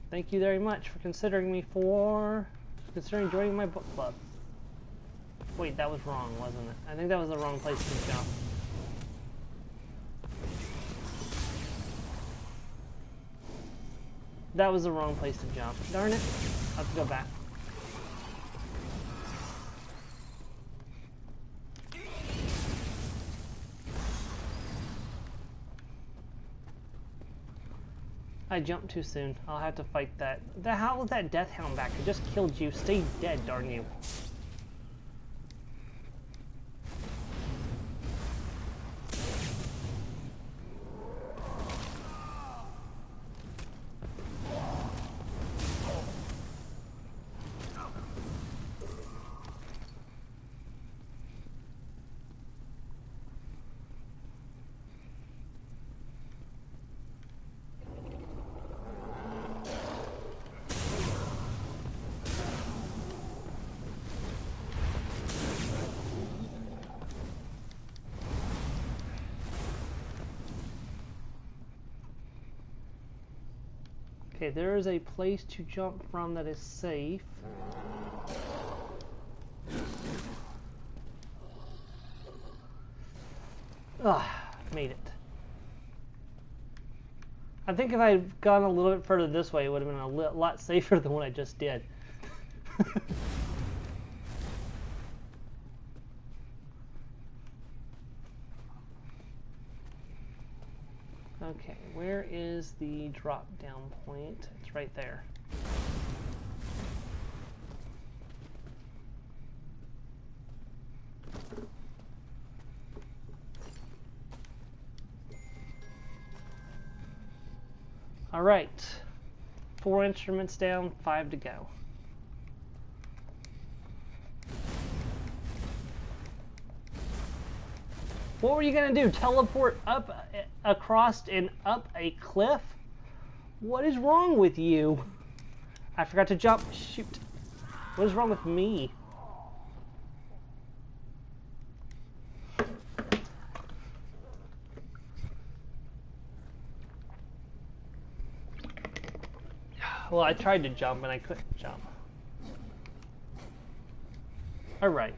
Thank you very much for considering joining my book club. Wait, that was wrong, wasn't it? I think that was the wrong place to jump. That was the wrong place to jump. Darn it. I'll have to go back. I jumped too soon. I'll have to fight that. How was that death hound back? I just killed you. Stay dead, darn you. Okay, there is a place to jump from that is safe. Made it. I think if I had gone a little bit further this way, it would have been a lot safer than what I just did. Okay, where is the drop down point? It's right there. All right, 4 instruments down, 5 to go. What were you gonna do? Teleport up, across, and up a cliff? What is wrong with you? I forgot to jump. Shoot. What is wrong with me? Well, I tried to jump and I couldn't jump. All right.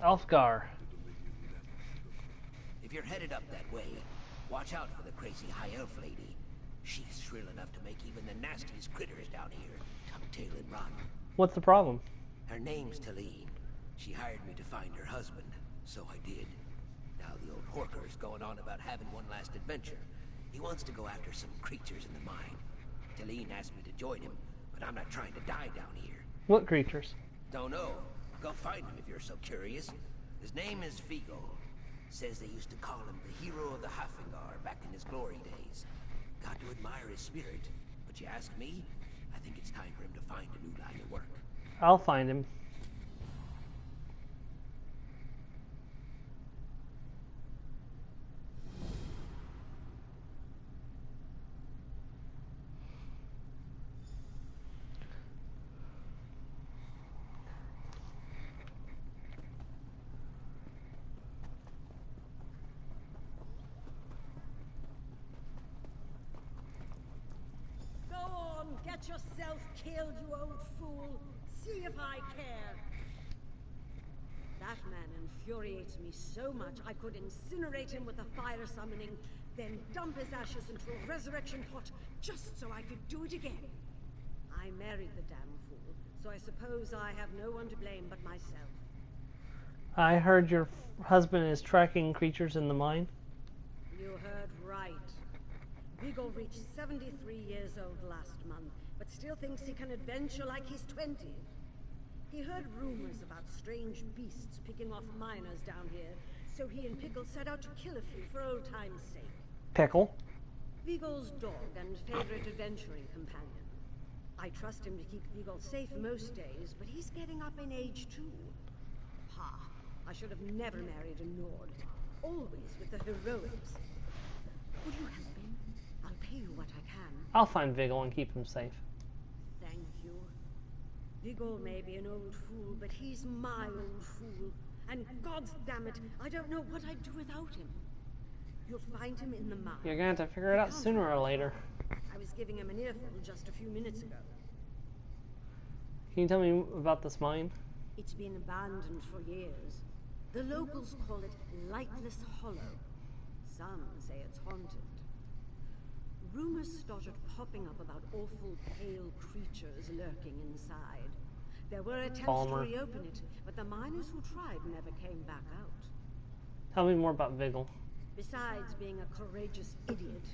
Elfgar. If you're headed up that way, watch out for the crazy high elf lady. She's shrill enough to make even the nastiest critters down here tuck-tail and run. What's the problem? Her name's Talene. She hired me to find her husband, so I did. Now the old Horker's going on about having one last adventure. He wants to go after some creatures in the mine. Talene asked me to join him, but I'm not trying to die down here. What creatures? Don't know. Go find him if you're so curious. His name is Vigo. Says they used to call him the hero of the Hafengar back in his glory days. Got to admire his spirit. But you ask me, I think it's time for him to find a new line of work. I'll find him. Get yourself killed, you old fool. See if I care. That man infuriates me so much I could incinerate him with a fire summoning, then dump his ashes into a resurrection pot just so I could do it again. I married the damn fool, so I suppose I have no one to blame but myself. I heard your husband is tracking creatures in the mine. You heard right. Vigo reached 73 years old last month, but still thinks he can adventure like he's 20. He heard rumors about strange beasts picking off miners down here, so he and Pickle set out to kill a few for old time's sake. Pickle? Vigo's dog and favorite adventuring companion. I trust him to keep Vigo safe most days, but he's getting up in age too. Ha! I should have never married a Nord. Always with the heroics. Would you help him? I'll pay you what I can. I'll find Vigil and keep him safe. Thank you. Vigil may be an old fool, but he's my old fool. And goddamn it, I don't know what I'd do without him. You'll find him in the mine. You're gonna have to figure it out sooner or later. I was giving him an earful just a few minutes ago. Can you tell me about this mine? It's been abandoned for years. The locals call it Lightless Hollow. Some say it's haunted. Rumors started popping up about awful pale creatures lurking inside. There were attempts to reopen it, but the miners who tried never came back out. Tell me more about Vigil. Besides being a courageous idiot,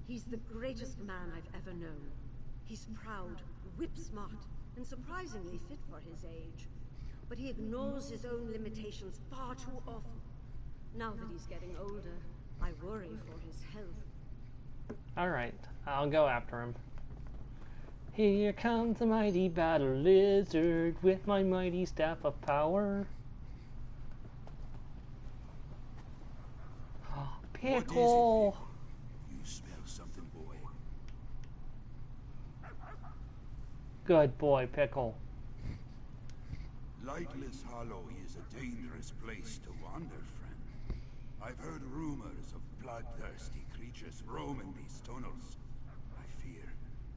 he's the greatest man I've ever known. He's proud, whip-smart, and surprisingly fit for his age. But he ignores his own limitations far too often. Now that he's getting older, I worry for his health. Alright, I'll go after him. Here comes the mighty battle lizard with my mighty staff of power. Oh, Pickle! You smell something, boy. Good boy, Pickle. Lightless Hollow is a dangerous place to wander, friend. I've heard rumors of bloodthirsty creatures roaming these tunnels. I fear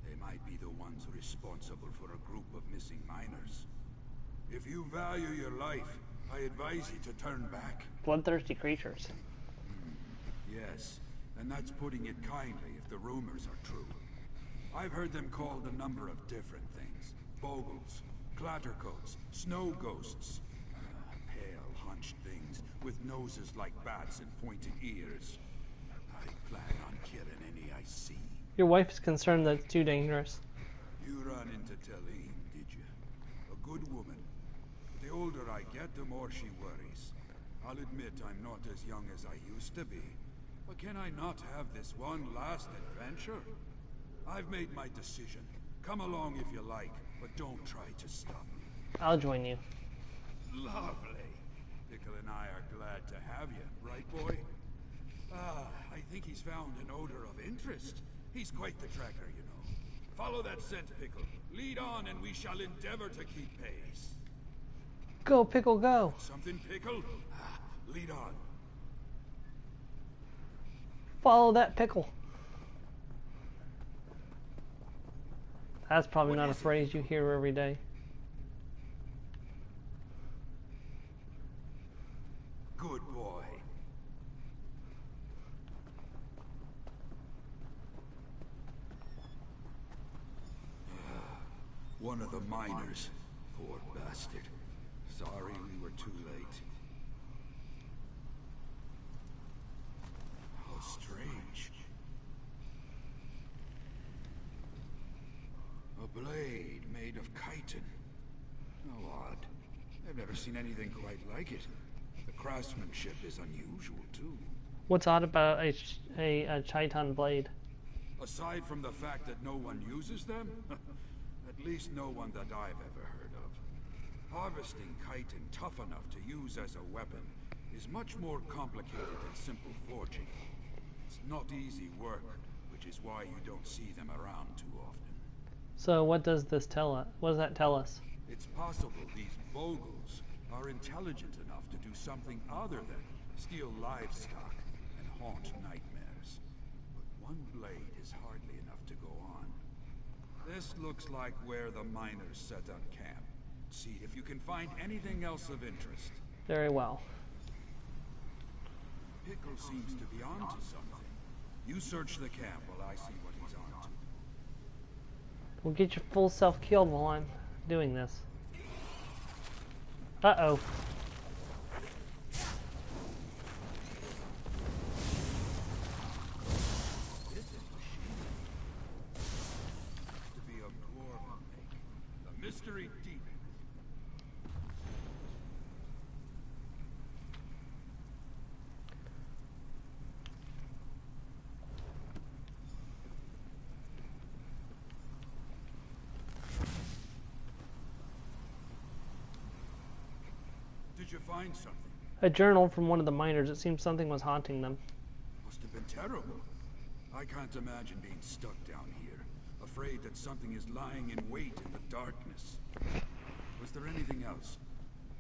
they might be the ones responsible for a group of missing miners. If you value your life, I advise you to turn back. Bloodthirsty creatures. Yes, and that's putting it kindly if the rumors are true. I've heard them called a number of different things. Bogles, clattercoats, snow ghosts. Pale, hunched things with noses like bats and pointed ears. I plan on killing any I see. Your wife is concerned that it's too dangerous. You run into Telene, did you? A good woman. The older I get, the more she worries. I'll admit I'm not as young as I used to be. But can I not have this one last adventure? I've made my decision. Come along if you like, but don't try to stop me. I'll join you. Lovely. Pickle and I are glad to have you, right, boy? I think he's found an odor of interest. He's quite the tracker, you know. Follow that scent, Pickle. Lead on, and we shall endeavor to keep pace. Go, Pickle, go! Something, Pickle? Lead on. Follow that Pickle. That's probably not a phrase you hear every day. Good boy. One of the miners. Poor bastard. Sorry we were too late. How strange. A blade made of chitin. How odd. I've never seen anything quite like it. The craftsmanship is unusual, too. What's odd about a chiton blade? Aside from the fact that no one uses them, at least no one that I've ever heard of. Harvesting chitin tough enough to use as a weapon is much more complicated than simple forging. It's not easy work, which is why you don't see them around too often. So what does this tell us? What does that tell us? It's possible these Bogles are intelligent enough to do something other than steal livestock and haunt nightmares. But one blade is hardly enough to go on. This looks like where the miners set up camp. See if you can find anything else of interest. Very well. Pickle seems to be onto something. You search the camp while I see what he's onto. We'll get your full self killed while I'm doing this. Uh-oh. This is to be a dwarven making. The mystery deep. Did you find something? A journal from one of the miners. It seems something was haunting them. Must have been terrible. I can't imagine being stuck down here, afraid that something is lying in wait in the darkness. Was there anything else?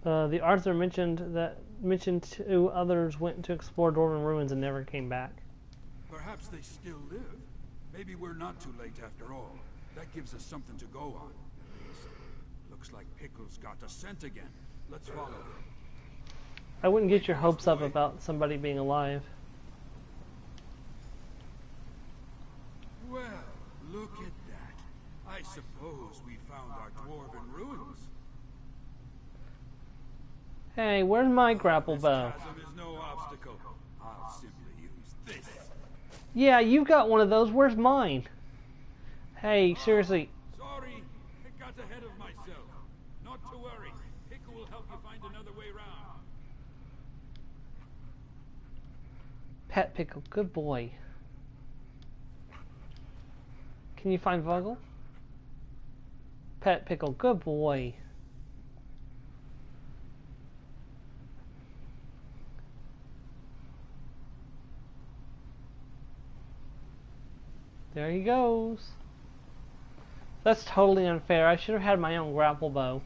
The Arthur mentioned two others went to explore Dwarven ruins and never came back. Perhaps they still live. Maybe we're not too late after all. That gives us something to go on, at least. Looks like Pickle's got a scent again. Let's follow him. I wouldn't get your hopes up about somebody being alive. Well, look at that. I suppose we found our Dwarven ruins. Hey, where's my grapple bow? This chasm is no obstacle. I'll simply use this. Yeah, you've got one of those. Where's mine? Hey, seriously. Sorry, I got ahead of myself. Not to worry. Pickle will help you find another way round. Pet Pickle, good boy. Can you find Vogel? Pet Pickle, good boy. There he goes. That's totally unfair. I should have had my own grapple bow.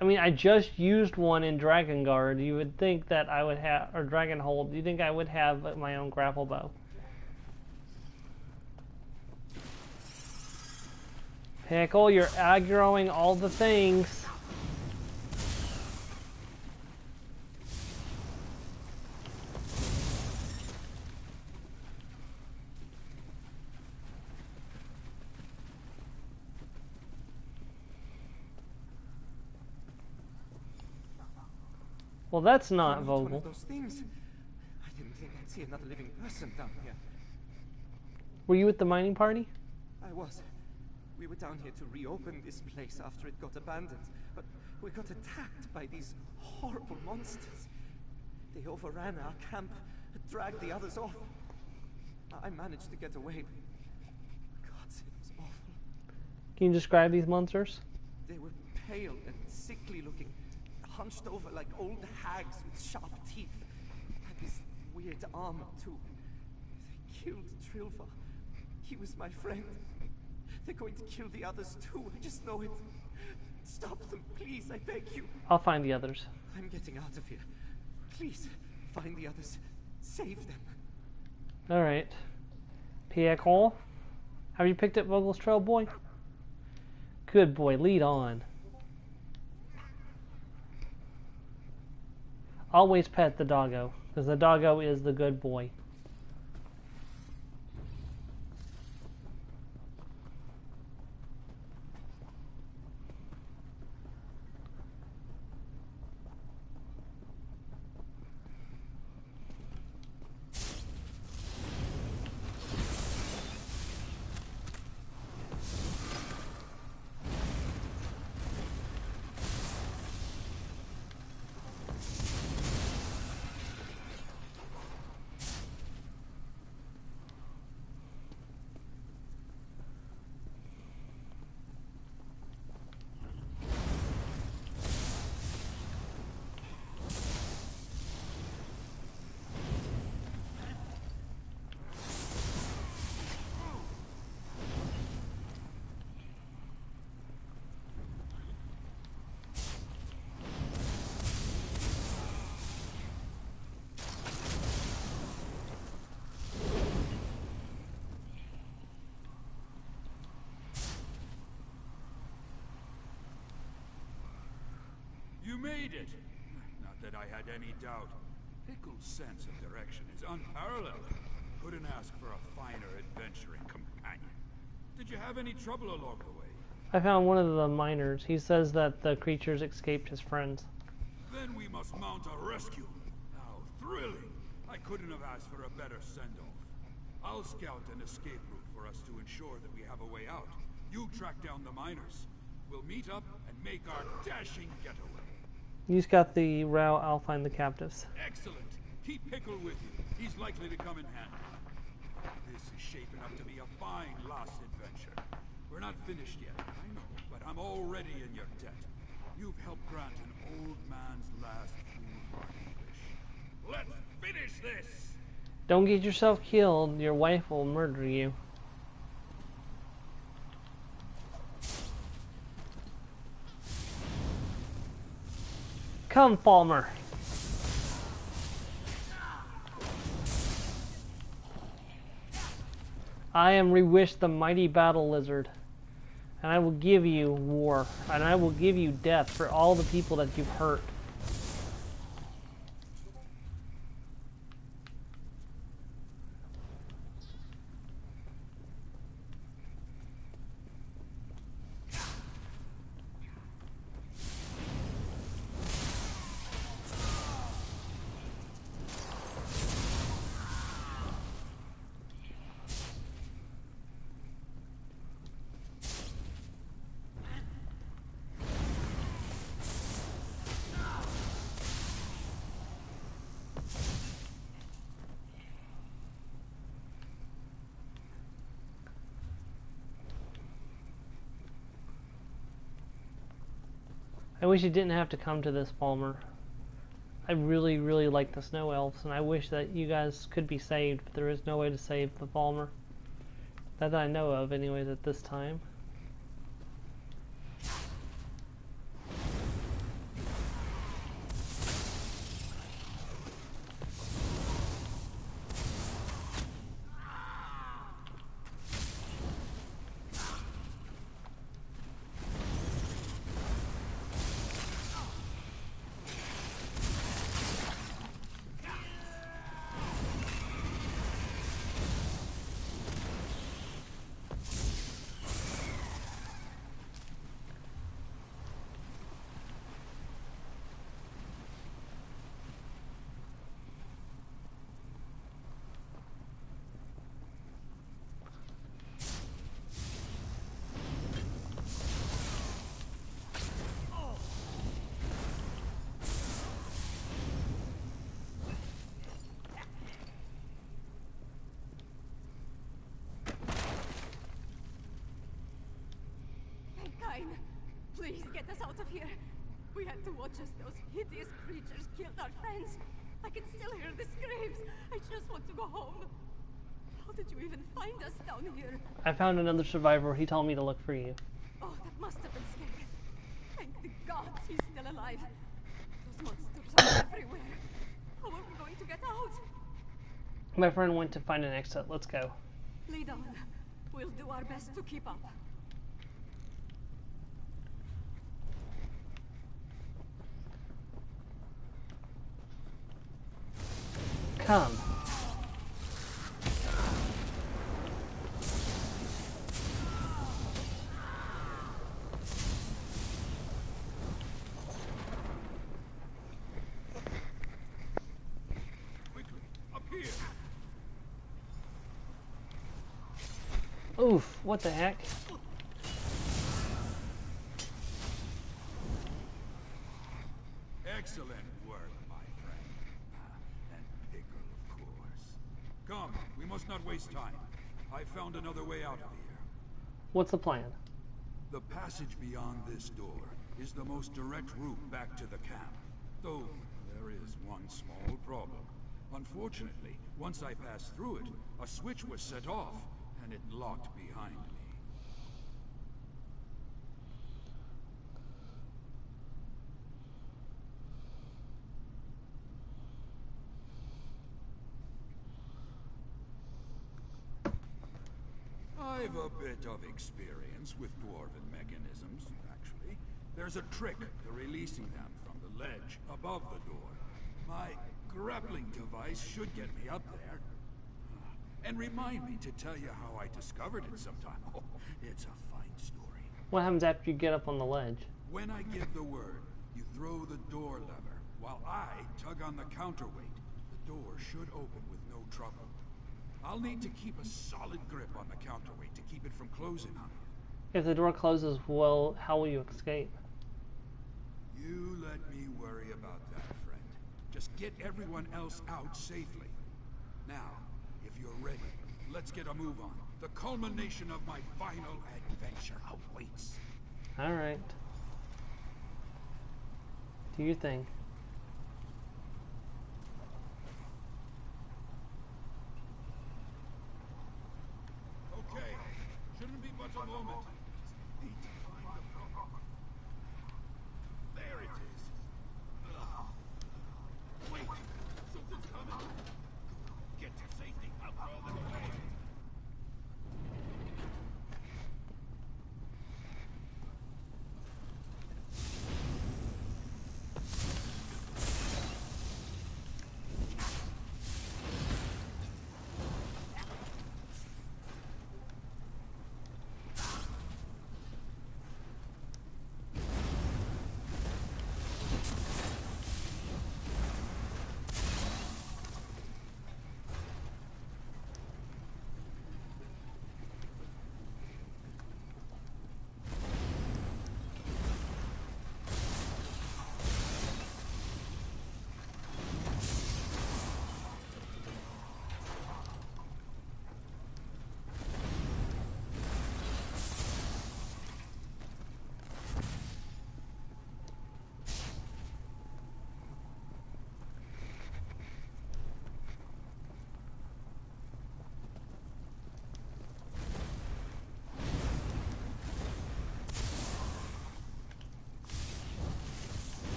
I mean, I just used one in Dragon Guard. You would think that I would have, or Dragon Hold, you think I would have my own grapple bow. Pickle, you're aggroing all the things. Well, that's not Vogel. One of those things. I didn't think I'd see another living person down here. Were you at the mining party? I was. We were down here to reopen this place after it got abandoned, but we got attacked by these horrible monsters. They overran our camp, dragged the others off. I managed to get away, but God, it was awful. Can you describe these monsters? They were pale and sickly looking, hunched over like old hags with sharp teeth. Had this weird armor too. They killed Trilva. He was my friend. They're going to kill the others too. I just know it. Stop them, please. I beg you. I'll find the others. I'm getting out of here. Please, find the others. Save them. Alright. Pickle. Have you picked up Vogel's trail, boy? Good boy. Lead on. Always pet the doggo, because the doggo is the good boy. You made it! Not that I had any doubt. Pickle's sense of direction is unparalleled. Couldn't ask for a finer adventuring companion. Did you have any trouble along the way? I found one of the miners. He says that the creatures escaped his friends. Then we must mount a rescue. How thrilling! I couldn't have asked for a better send-off. I'll scout an escape route for us to ensure that we have a way out. You track down the miners. We'll meet up and make our dashing getaway. You scout the route, I'll find the captives. Excellent. Keep Pickle with you. He's likely to come in handy. This is shaping up to be a fine last adventure. We're not finished yet, I know, but I'm already in your debt. You've helped grant an old man's last foolhardy wish. Let's finish this! Don't get yourself killed. Your wife will murder you. come, Palmer. I am Reewish, the mighty battle lizard, and I will give you war, and I will give you death for all the people that you've hurt. I wish you didn't have to come to this, Palmer. I really, really like the Snow Elves, and I wish that you guys could be saved, but there is no way to save the Palmer. That I know of, anyways, at this time. Please get us out of here. We had to watch as those hideous creatures killed our friends. I can still hear the screams. I just want to go home. How did you even find us down here? I found another survivor. He told me to look for you. Oh, that must have been scary. Thank the gods he's still alive. Those monsters are everywhere. How are we going to get out? My friend went to find an exit. Let's go. Lead on. We'll do our best to keep up. Come. Quickly, up here. Oof, what the heck? Excellent work, my friend. And Pickle, of course. Come, we must not waste time. I found another way out of here. What's the plan? The passage beyond this door is the most direct route back to the camp. Though, there is one small problem. Unfortunately, once I passed through it, a switch was set off, and it locked behind me. I've a bit of experience with dwarven mechanisms, actually. There's a trick to releasing them from the ledge above the door. My grappling device should get me up there. And remind me to tell you how I discovered it sometime. Oh, it's a fine story. What happens after you get up on the ledge? When I give the word, you throw the door lever, while I tug on the counterweight. The door should open with no trouble. I'll need to keep a solid grip on the counterweight to keep it from closing on you. If the door closes, well, how will you escape? You let me worry about that, friend. Just get everyone else out safely. Now, if you're ready, let's get a move on. The culmination of my final adventure awaits. All right. Do your thing. Okay, shouldn't be but a moment. Need to find the problem. There it is.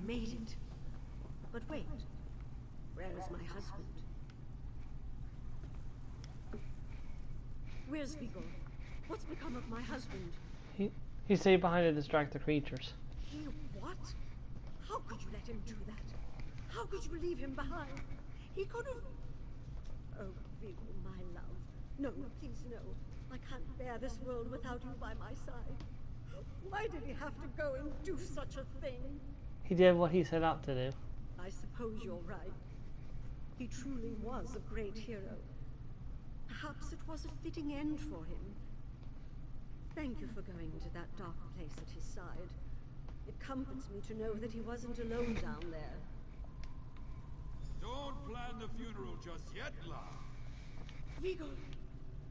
made it. But wait, where is my husband? Where's Vigor? What's become of my husband? He stayed behind to distract the creatures. He what? How could you let him do that? How could you leave him behind? He could have... Oh, Vigor, my love. No, no, please, no. I can't bear this world without you by my side. Why did he have to go and do such a thing? He did what he set out to do. I suppose you're right. He truly was a great hero. Perhaps it was a fitting end for him. Thank you for going to that dark place at his side. It comforts me to know that he wasn't alone down there. Don't plan the funeral just yet, love. Vigor,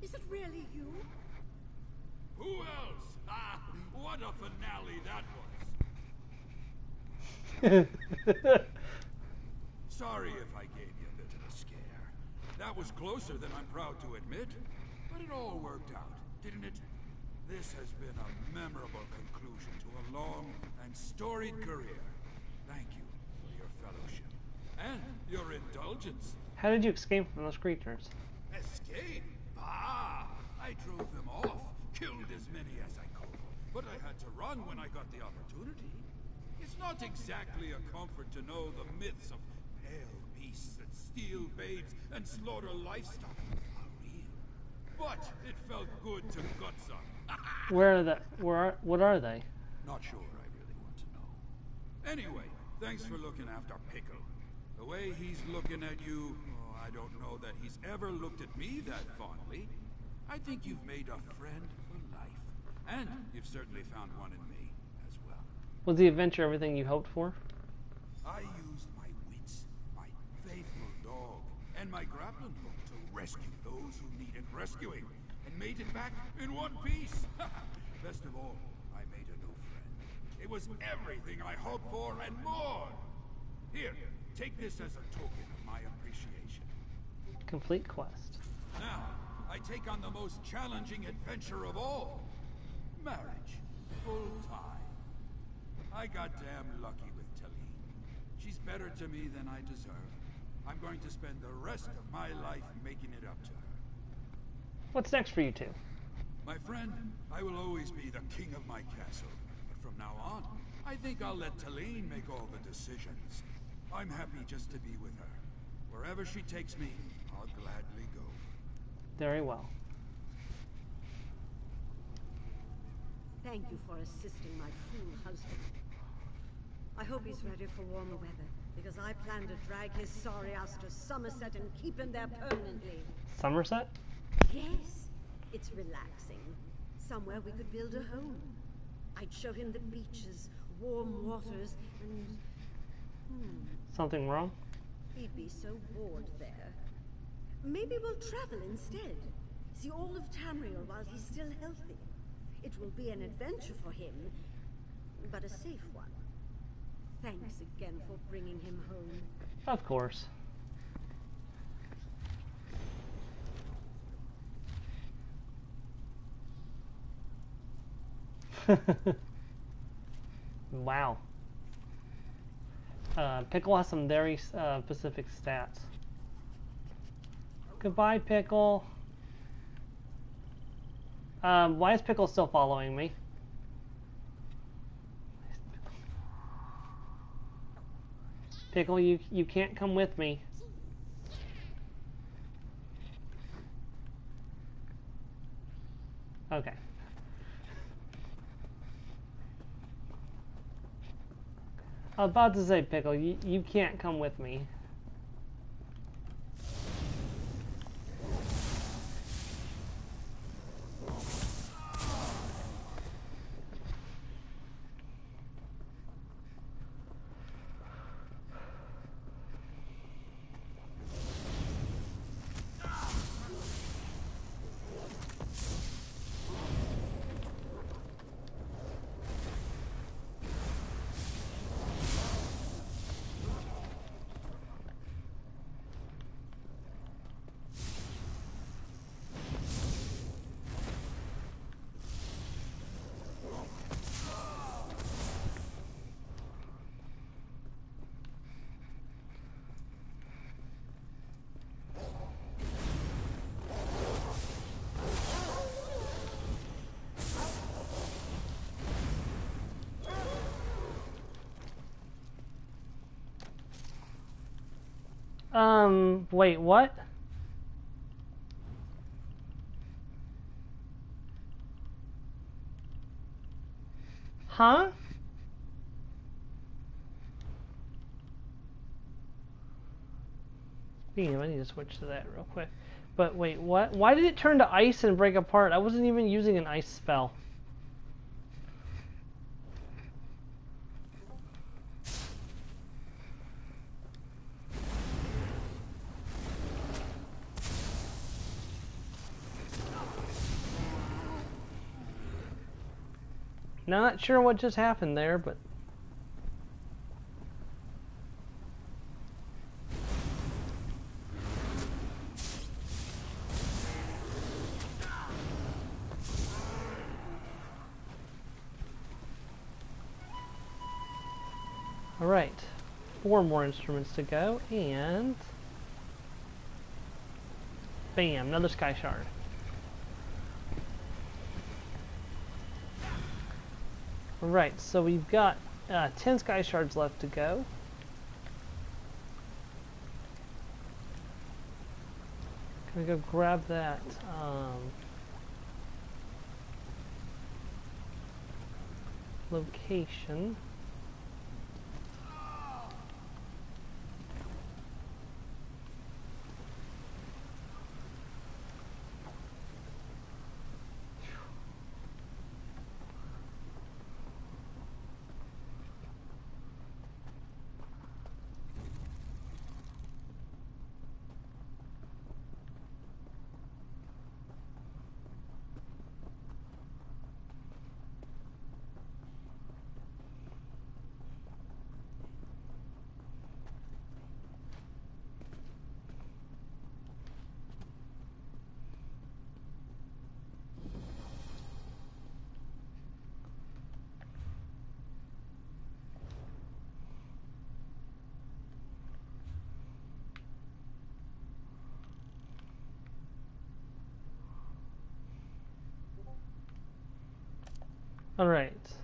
is it really you? Who else? Ah, what a finale that was. Sorry if I gave you a bit of a scare. That was closer than I'm proud to admit. But it all worked out, didn't it? This has been a memorable conclusion to a long and storied career. Thank you for your fellowship. And your indulgence. How did you escape from those creatures? Escape? Ah! I drove them off, killed as many as I could. But I had to run when I got the opportunity. It's not exactly a comfort to know the myths of pale beasts that steal babes and slaughter livestock are real. But it felt good to gut some. What are they? Not sure I really want to know. Anyway, thanks for looking after Pickle. The way he's looking at you, oh, I don't know that he's ever looked at me that fondly. I think you've made a friend for life. And you've certainly found one in me as well. Was the adventure everything you hoped for? I used my wits, my faithful dog, and my grappling hook to rescue those who needed rescuing, and made it back in one piece. Best of all, I made a new friend. It was everything I hoped for and more. Here, take this as a token of my appreciation. Complete quest. Now, I take on the most challenging adventure of all. Marriage. Full time. I got damn lucky with Talene. She's better to me than I deserve. I'm going to spend the rest of my life making it up to her. What's next for you two? My friend, I will always be the king of my castle. But from now on, I think I'll let Talene make all the decisions. I'm happy just to be with her. Wherever she takes me, I'll gladly go. Very well. Thank you for assisting my fool husband. I hope he's ready for warmer weather, because I plan to drag his sorry ass to Somerset and keep him there permanently. Somerset? Yes, it's relaxing. Somewhere we could build a home. I'd show him the beaches, warm waters, and... Something wrong? He'd be so bored there. Maybe we'll travel instead. See all of Tamriel while he's still healthy. It will be an adventure for him, but a safe one. Thanks again for bringing him home. Of course. Wow. Pickle has some very specific stats. Goodbye, Pickle. Why is Pickle still following me? Pickle, you can't come with me. Okay. I was about to say, Pickle, you can't come with me. Wait, what? Huh? Speaking of, I need to switch to that real quick. But wait, what? Why did it turn to ice and break apart? I wasn't even using an ice spell. Not sure what just happened there, but... Alright. 4 more instruments to go, and... Bam, another sky shard. Alright, so we've got 10 sky shards left to go. Gonna go grab that location. Alright. Let's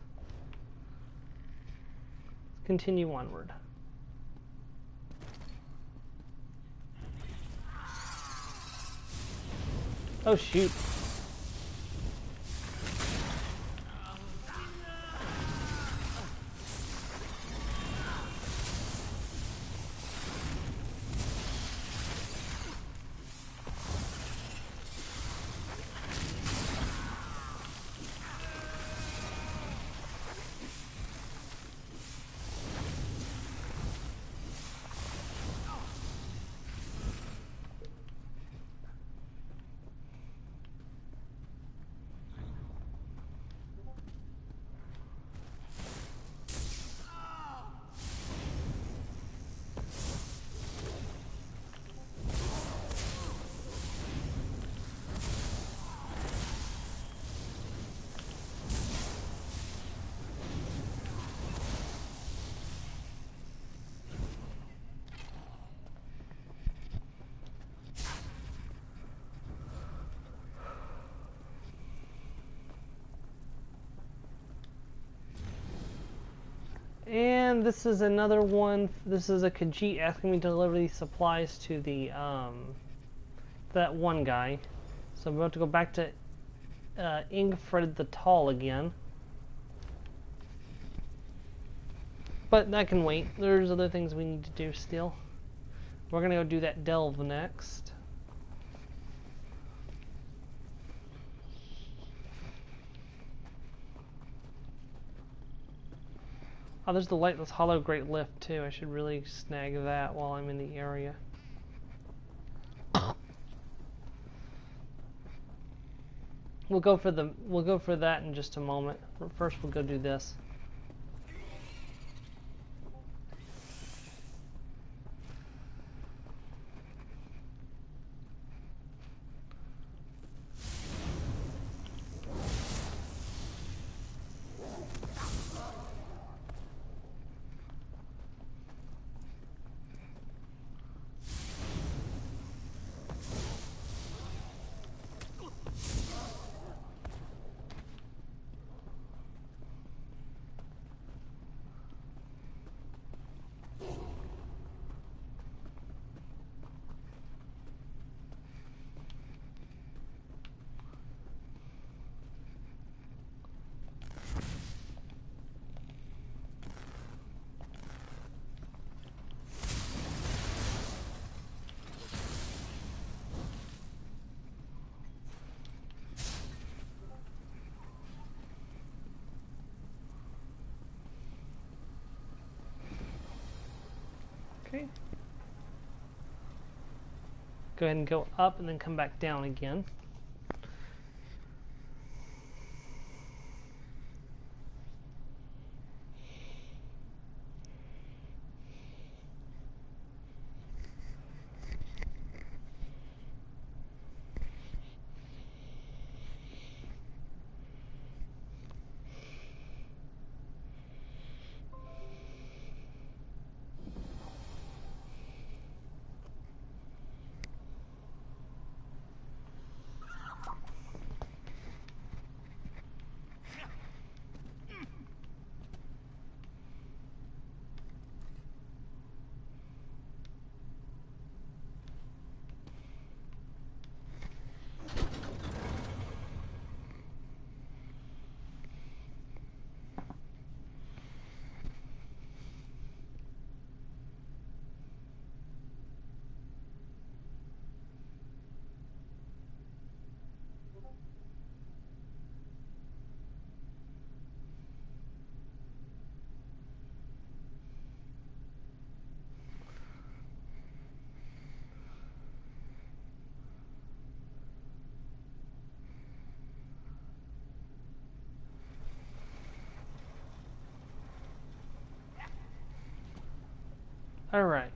continue onward. Oh shoot. And this is another one. This is a Khajiit asking me to deliver these supplies to the that one guy. So I'm about to go back to Ingfred the Tall again. But that can wait. There's other things we need to do still. We're gonna go do that delve next. Oh, there's the Lightless Hollow Great Lift too. I should really snag that while I'm in the area. We'll go for that in just a moment. But first we'll go do this. Okay. Go ahead and go up and then come back down again. All right.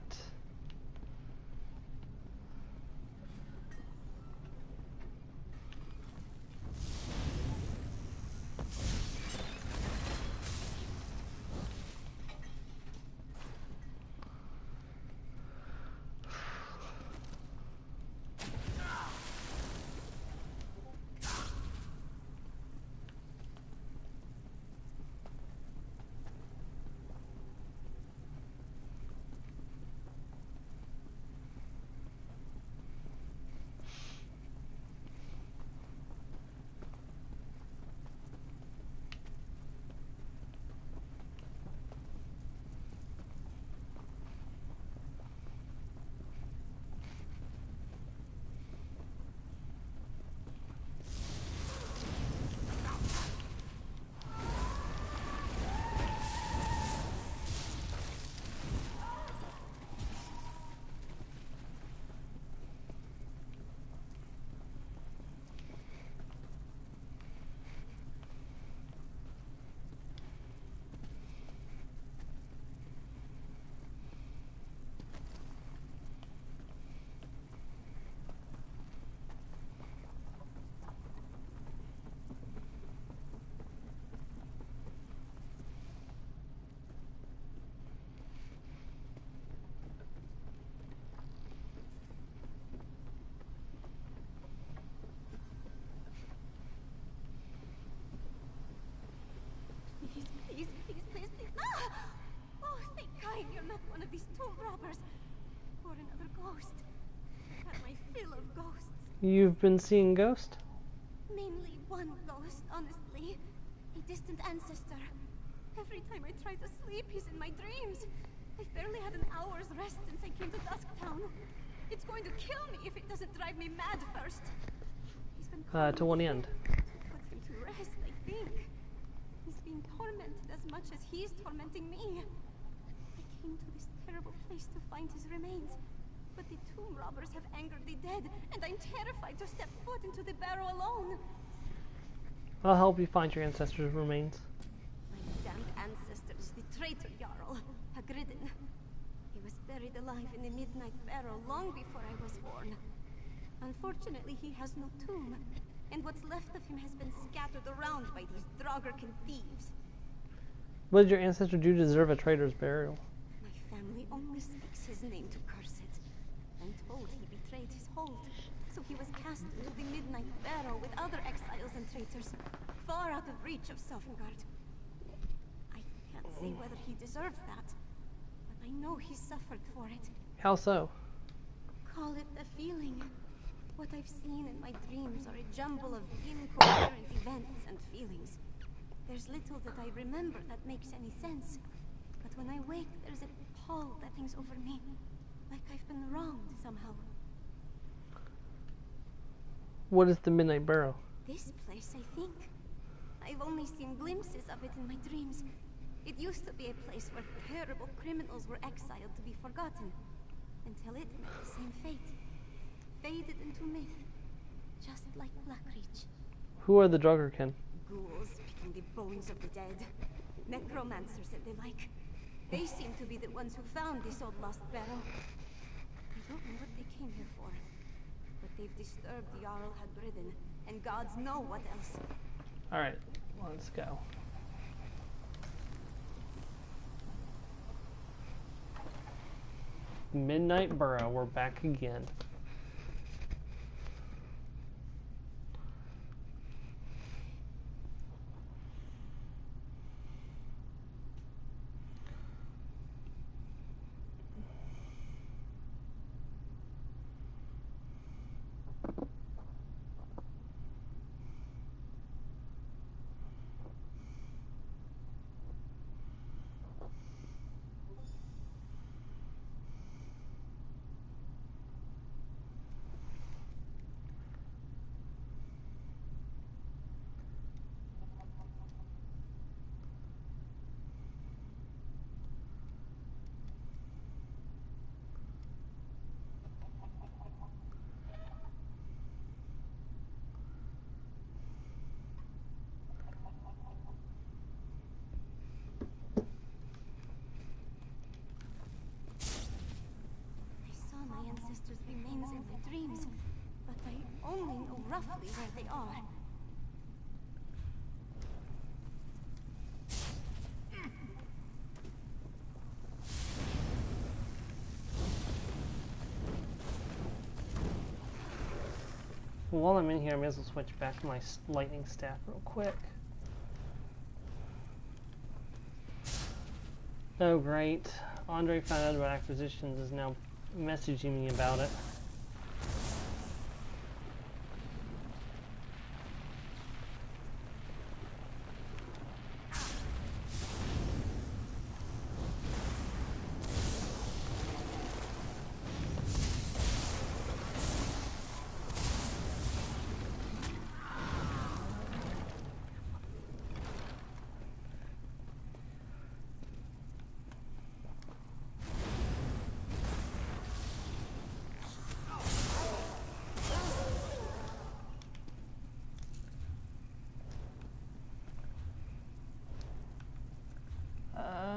Please, please, please, please. Ah! Oh, thank God you're not one of these tomb robbers. Or another ghost. I've had my fill of ghosts. You've been seeing ghosts? Mainly one ghost, honestly. A distant ancestor. Every time I try to sleep, he's in my dreams. I've barely had an hour's rest since I came to Dusktown. It's going to kill me if it doesn't drive me mad first. He's been To one end. put him to rest, I think. He's being tormented as much as he's tormenting me. I came to this terrible place to find his remains. But the tomb robbers have angered the dead, and I'm terrified to step foot into the barrow alone. I'll help you find your ancestors' remains. My damned ancestor is the traitor Jarl, Hagridden. He was buried alive in the Midnight Barrow long before I was born. Unfortunately, he has no tomb, and what's left of him has been scattered around by these Draugr thieves. What did your ancestor do to deserve a traitor's burial? My family only speaks his name to curse it. I'm told he betrayed his hold, so he was cast into the Midnight Barrow with other exiles and traitors, far out of reach of Sovngarde. I can't say whether he deserved that, but I know he suffered for it. How so? Call it a feeling. What I've seen in my dreams are a jumble of incoherent events and feelings. There's little that I remember that makes any sense, but when I wake, there's a pall that hangs over me, like I've been wronged somehow. What is the Midnight Barrow? This place, I think. I've only seen glimpses of it in my dreams. It used to be a place where terrible criminals were exiled to be forgotten, until it met the same fate. Faded into myth, just like Blackreach. Who are the Druggerkin? Ghouls picking the bones of the dead. Necromancers that they like. They seem to be the ones who found this old lost barrow. I don't know what they came here for, but they've disturbed the Jarl had ridden, and gods know what else. Alright, let's go. Midnight Burrow, we're back again. My ancestors' remains in my dreams, but I only know roughly where they are. While I'm in here, I may as well switch back to my lightning staff real quick. Oh great, Andre found out about acquisitions, is now messaging me about it.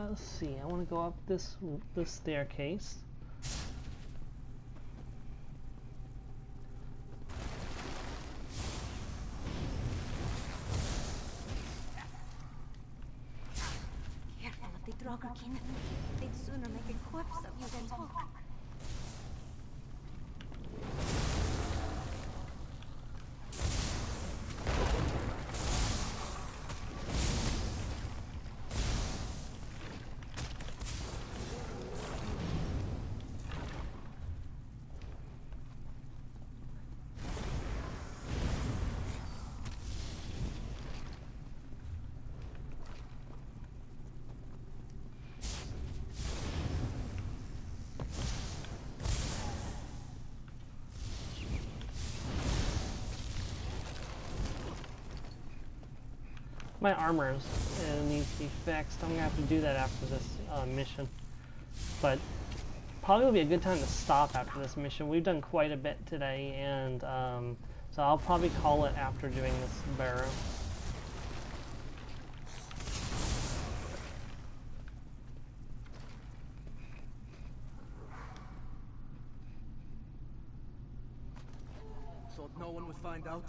Let's see, I want to go up this staircase. Careful of the Druggerkin. They'd sooner make a corpse of you than talk. My armor needs to be fixed. I'm gonna have to do that after this mission. But probably will be a good time to stop after this mission. We've done quite a bit today, and so I'll probably call it after doing this barrow. Thought no one would find out?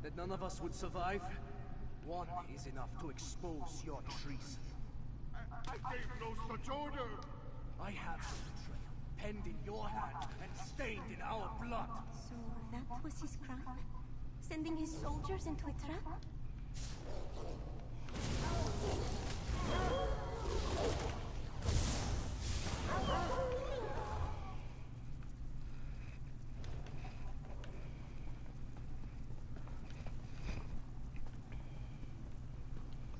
That none of us would survive? One is enough to expose your treason. I gave no such order! I have the betrayal, penned in your hand and stained in our blood. So that was his crime? Sending his soldiers into a trap?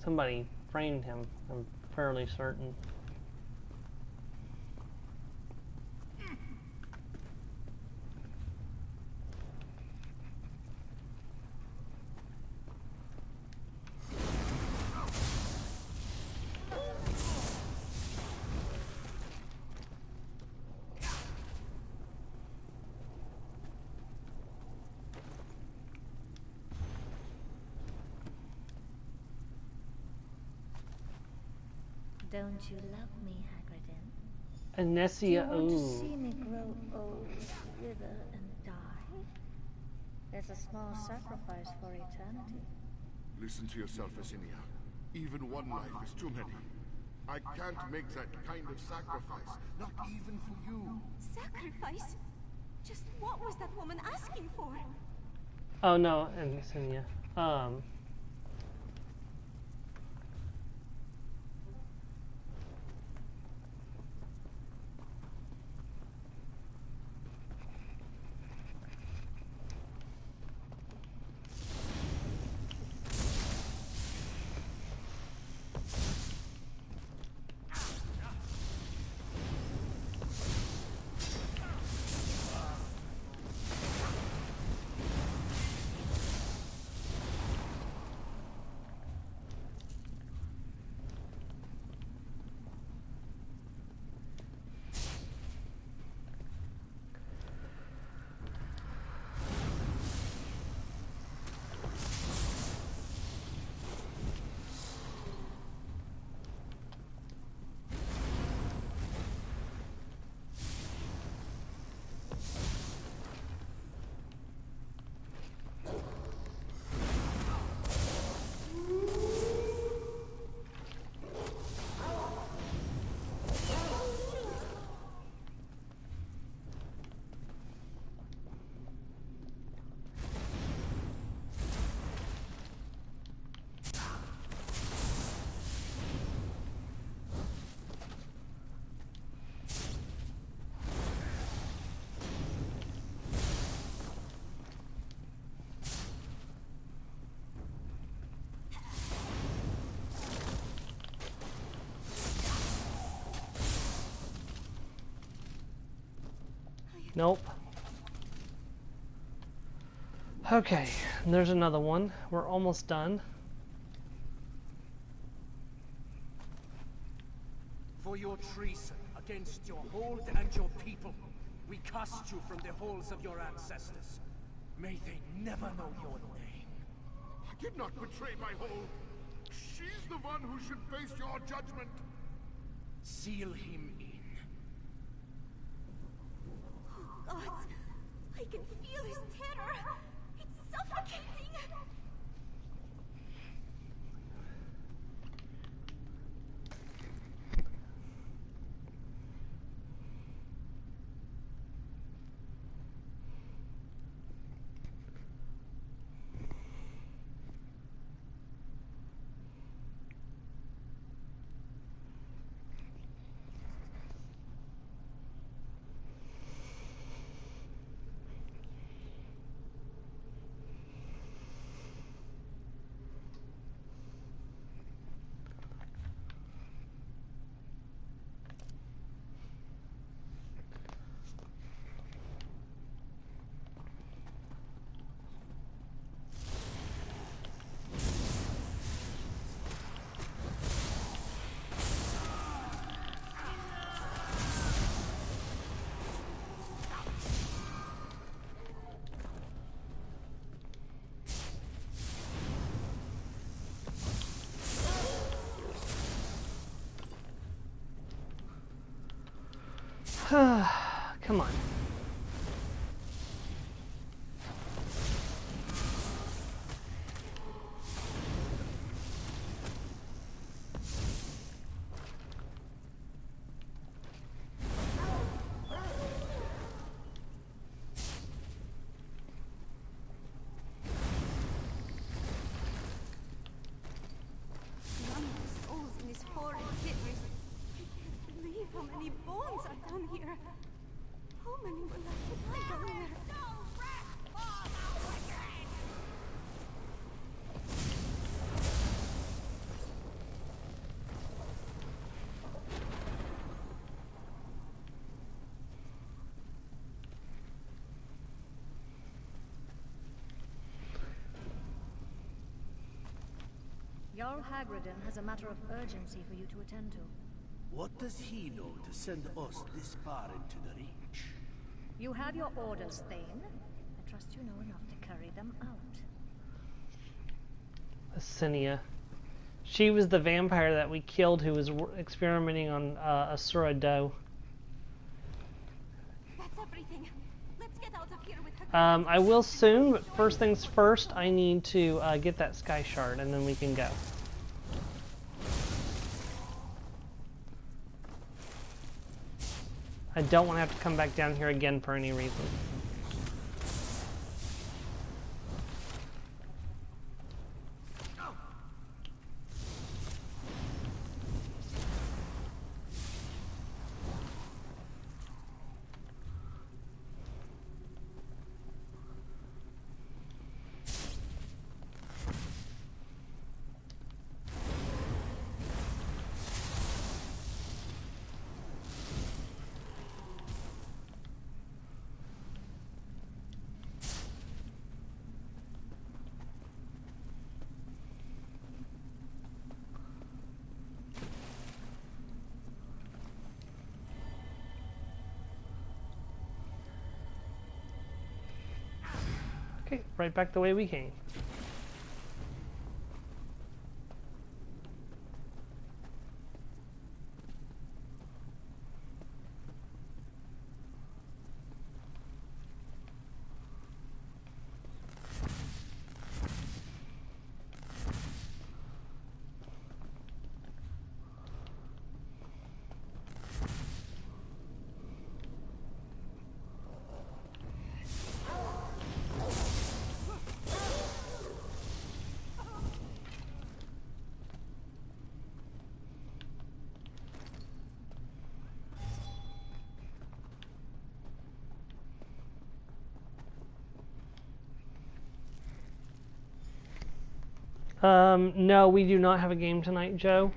Somebody framed him, I'm fairly certain. Don't you love me, Hagridden? Anesia, Do you want to ooh. see me grow old, wither, and die? There's a small sacrifice for eternity. Listen to yourself, Asinia. Even one life is too many. I can't make that kind of sacrifice, not even for you. Sacrifice? Just what was that woman asking for? Oh no, Anesia. Nope. Okay, and there's another one. We're almost done. For your treason against your hold and your people, we cast you from the halls of your ancestors. May they never know your name. I did not betray my hold. She's the one who should face your judgment. Seal him in. Oh, gods! I can feel his terror! It's suffocating! Come on. None of the souls in this horrid pit. I can't believe how many bones are down here. How many were left to die down there? Jarl Hagridden has a matter of urgency for you to attend to. What does he know to send us this far into the Reach? You have your orders, Thane. I trust you know enough to carry them out. Asinia. She was the vampire that we killed who was experimenting on Asura dough. That's everything. Let's get out of here with her. I will soon, but first things first, I need to get that sky shard, and then we can go. I don't want to have to come back down here again for any reason. Okay, right back the way we came. No, we do not have a game tonight, Joe,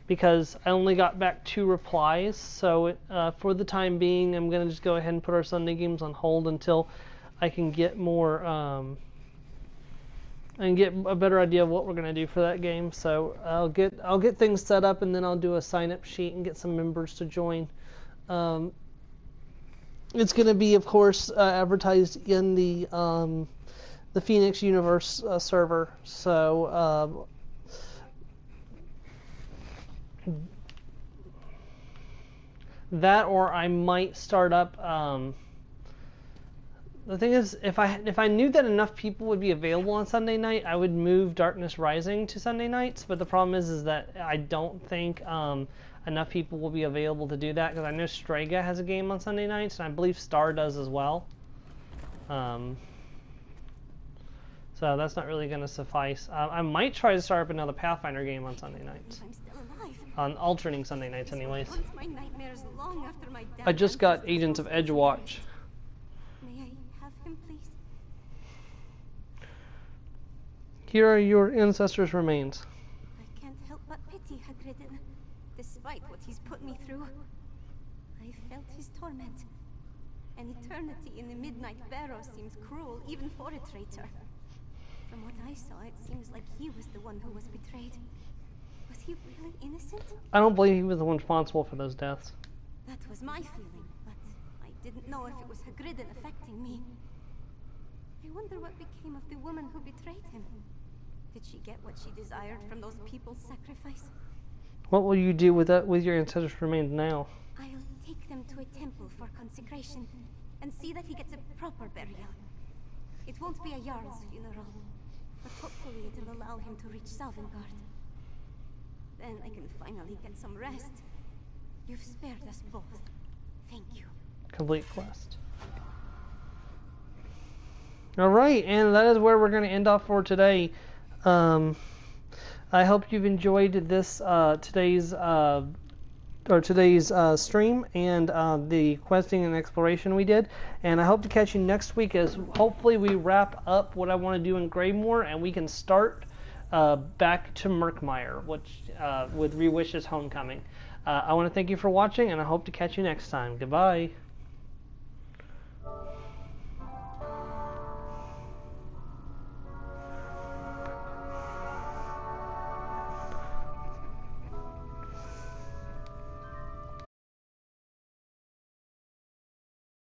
because I only got back 2 replies. So for the time being, I'm going to just go ahead and put our Sunday games on hold until I can get more and get a better idea of what we're going to do for that game. So I'll get things set up, and then I'll do a sign-up sheet and get some members to join. It's going to be, of course, advertised in the Phoenix Universe server, so that, or I might start up. The thing is, if I knew that enough people would be available on Sunday night, I would move Darkness Rising to Sunday nights. But the problem is that I don't think enough people will be available to do that, because I know Strega has a game on Sunday nights, and I believe Star does as well. So that's not really going to suffice. I might try to start up another Pathfinder game on Sunday nights. I'm still alive. On alternating Sunday nights, anyways. My nightmares long after my dad I just got Agents of Edgewatch. May I have him, please? Here are your ancestors' remains. I can't help but pity Hagridden, despite what he's put me through. I felt his torment. An eternity in the Midnight Barrow seems cruel, even for a traitor. From what I saw, it seems like he was the one who was betrayed. Was he really innocent? I don't believe he was the one responsible for those deaths. That was my feeling, but I didn't know if it was Hagridden affecting me. I wonder what became of the woman who betrayed him. Did she get what she desired from those people's sacrifice? What will you do with your ancestors' remains now? I'll take them to a temple for consecration and see that he gets a proper burial. It won't be a Jarl's funeral, but hopefully it'll allow him to reach Sovngarde. Then I can finally get some rest. You've spared us both. Thank you. Complete quest. Alright, and that is where we're going to end off for today. I hope you've enjoyed this today's stream and the questing and exploration we did, and I hope to catch you next week as hopefully we wrap up what I want to do in Greymoor and we can start back to Murkmire, which with Rewish's Homecoming. I want to thank you for watching, and I hope to catch you next time. Goodbye.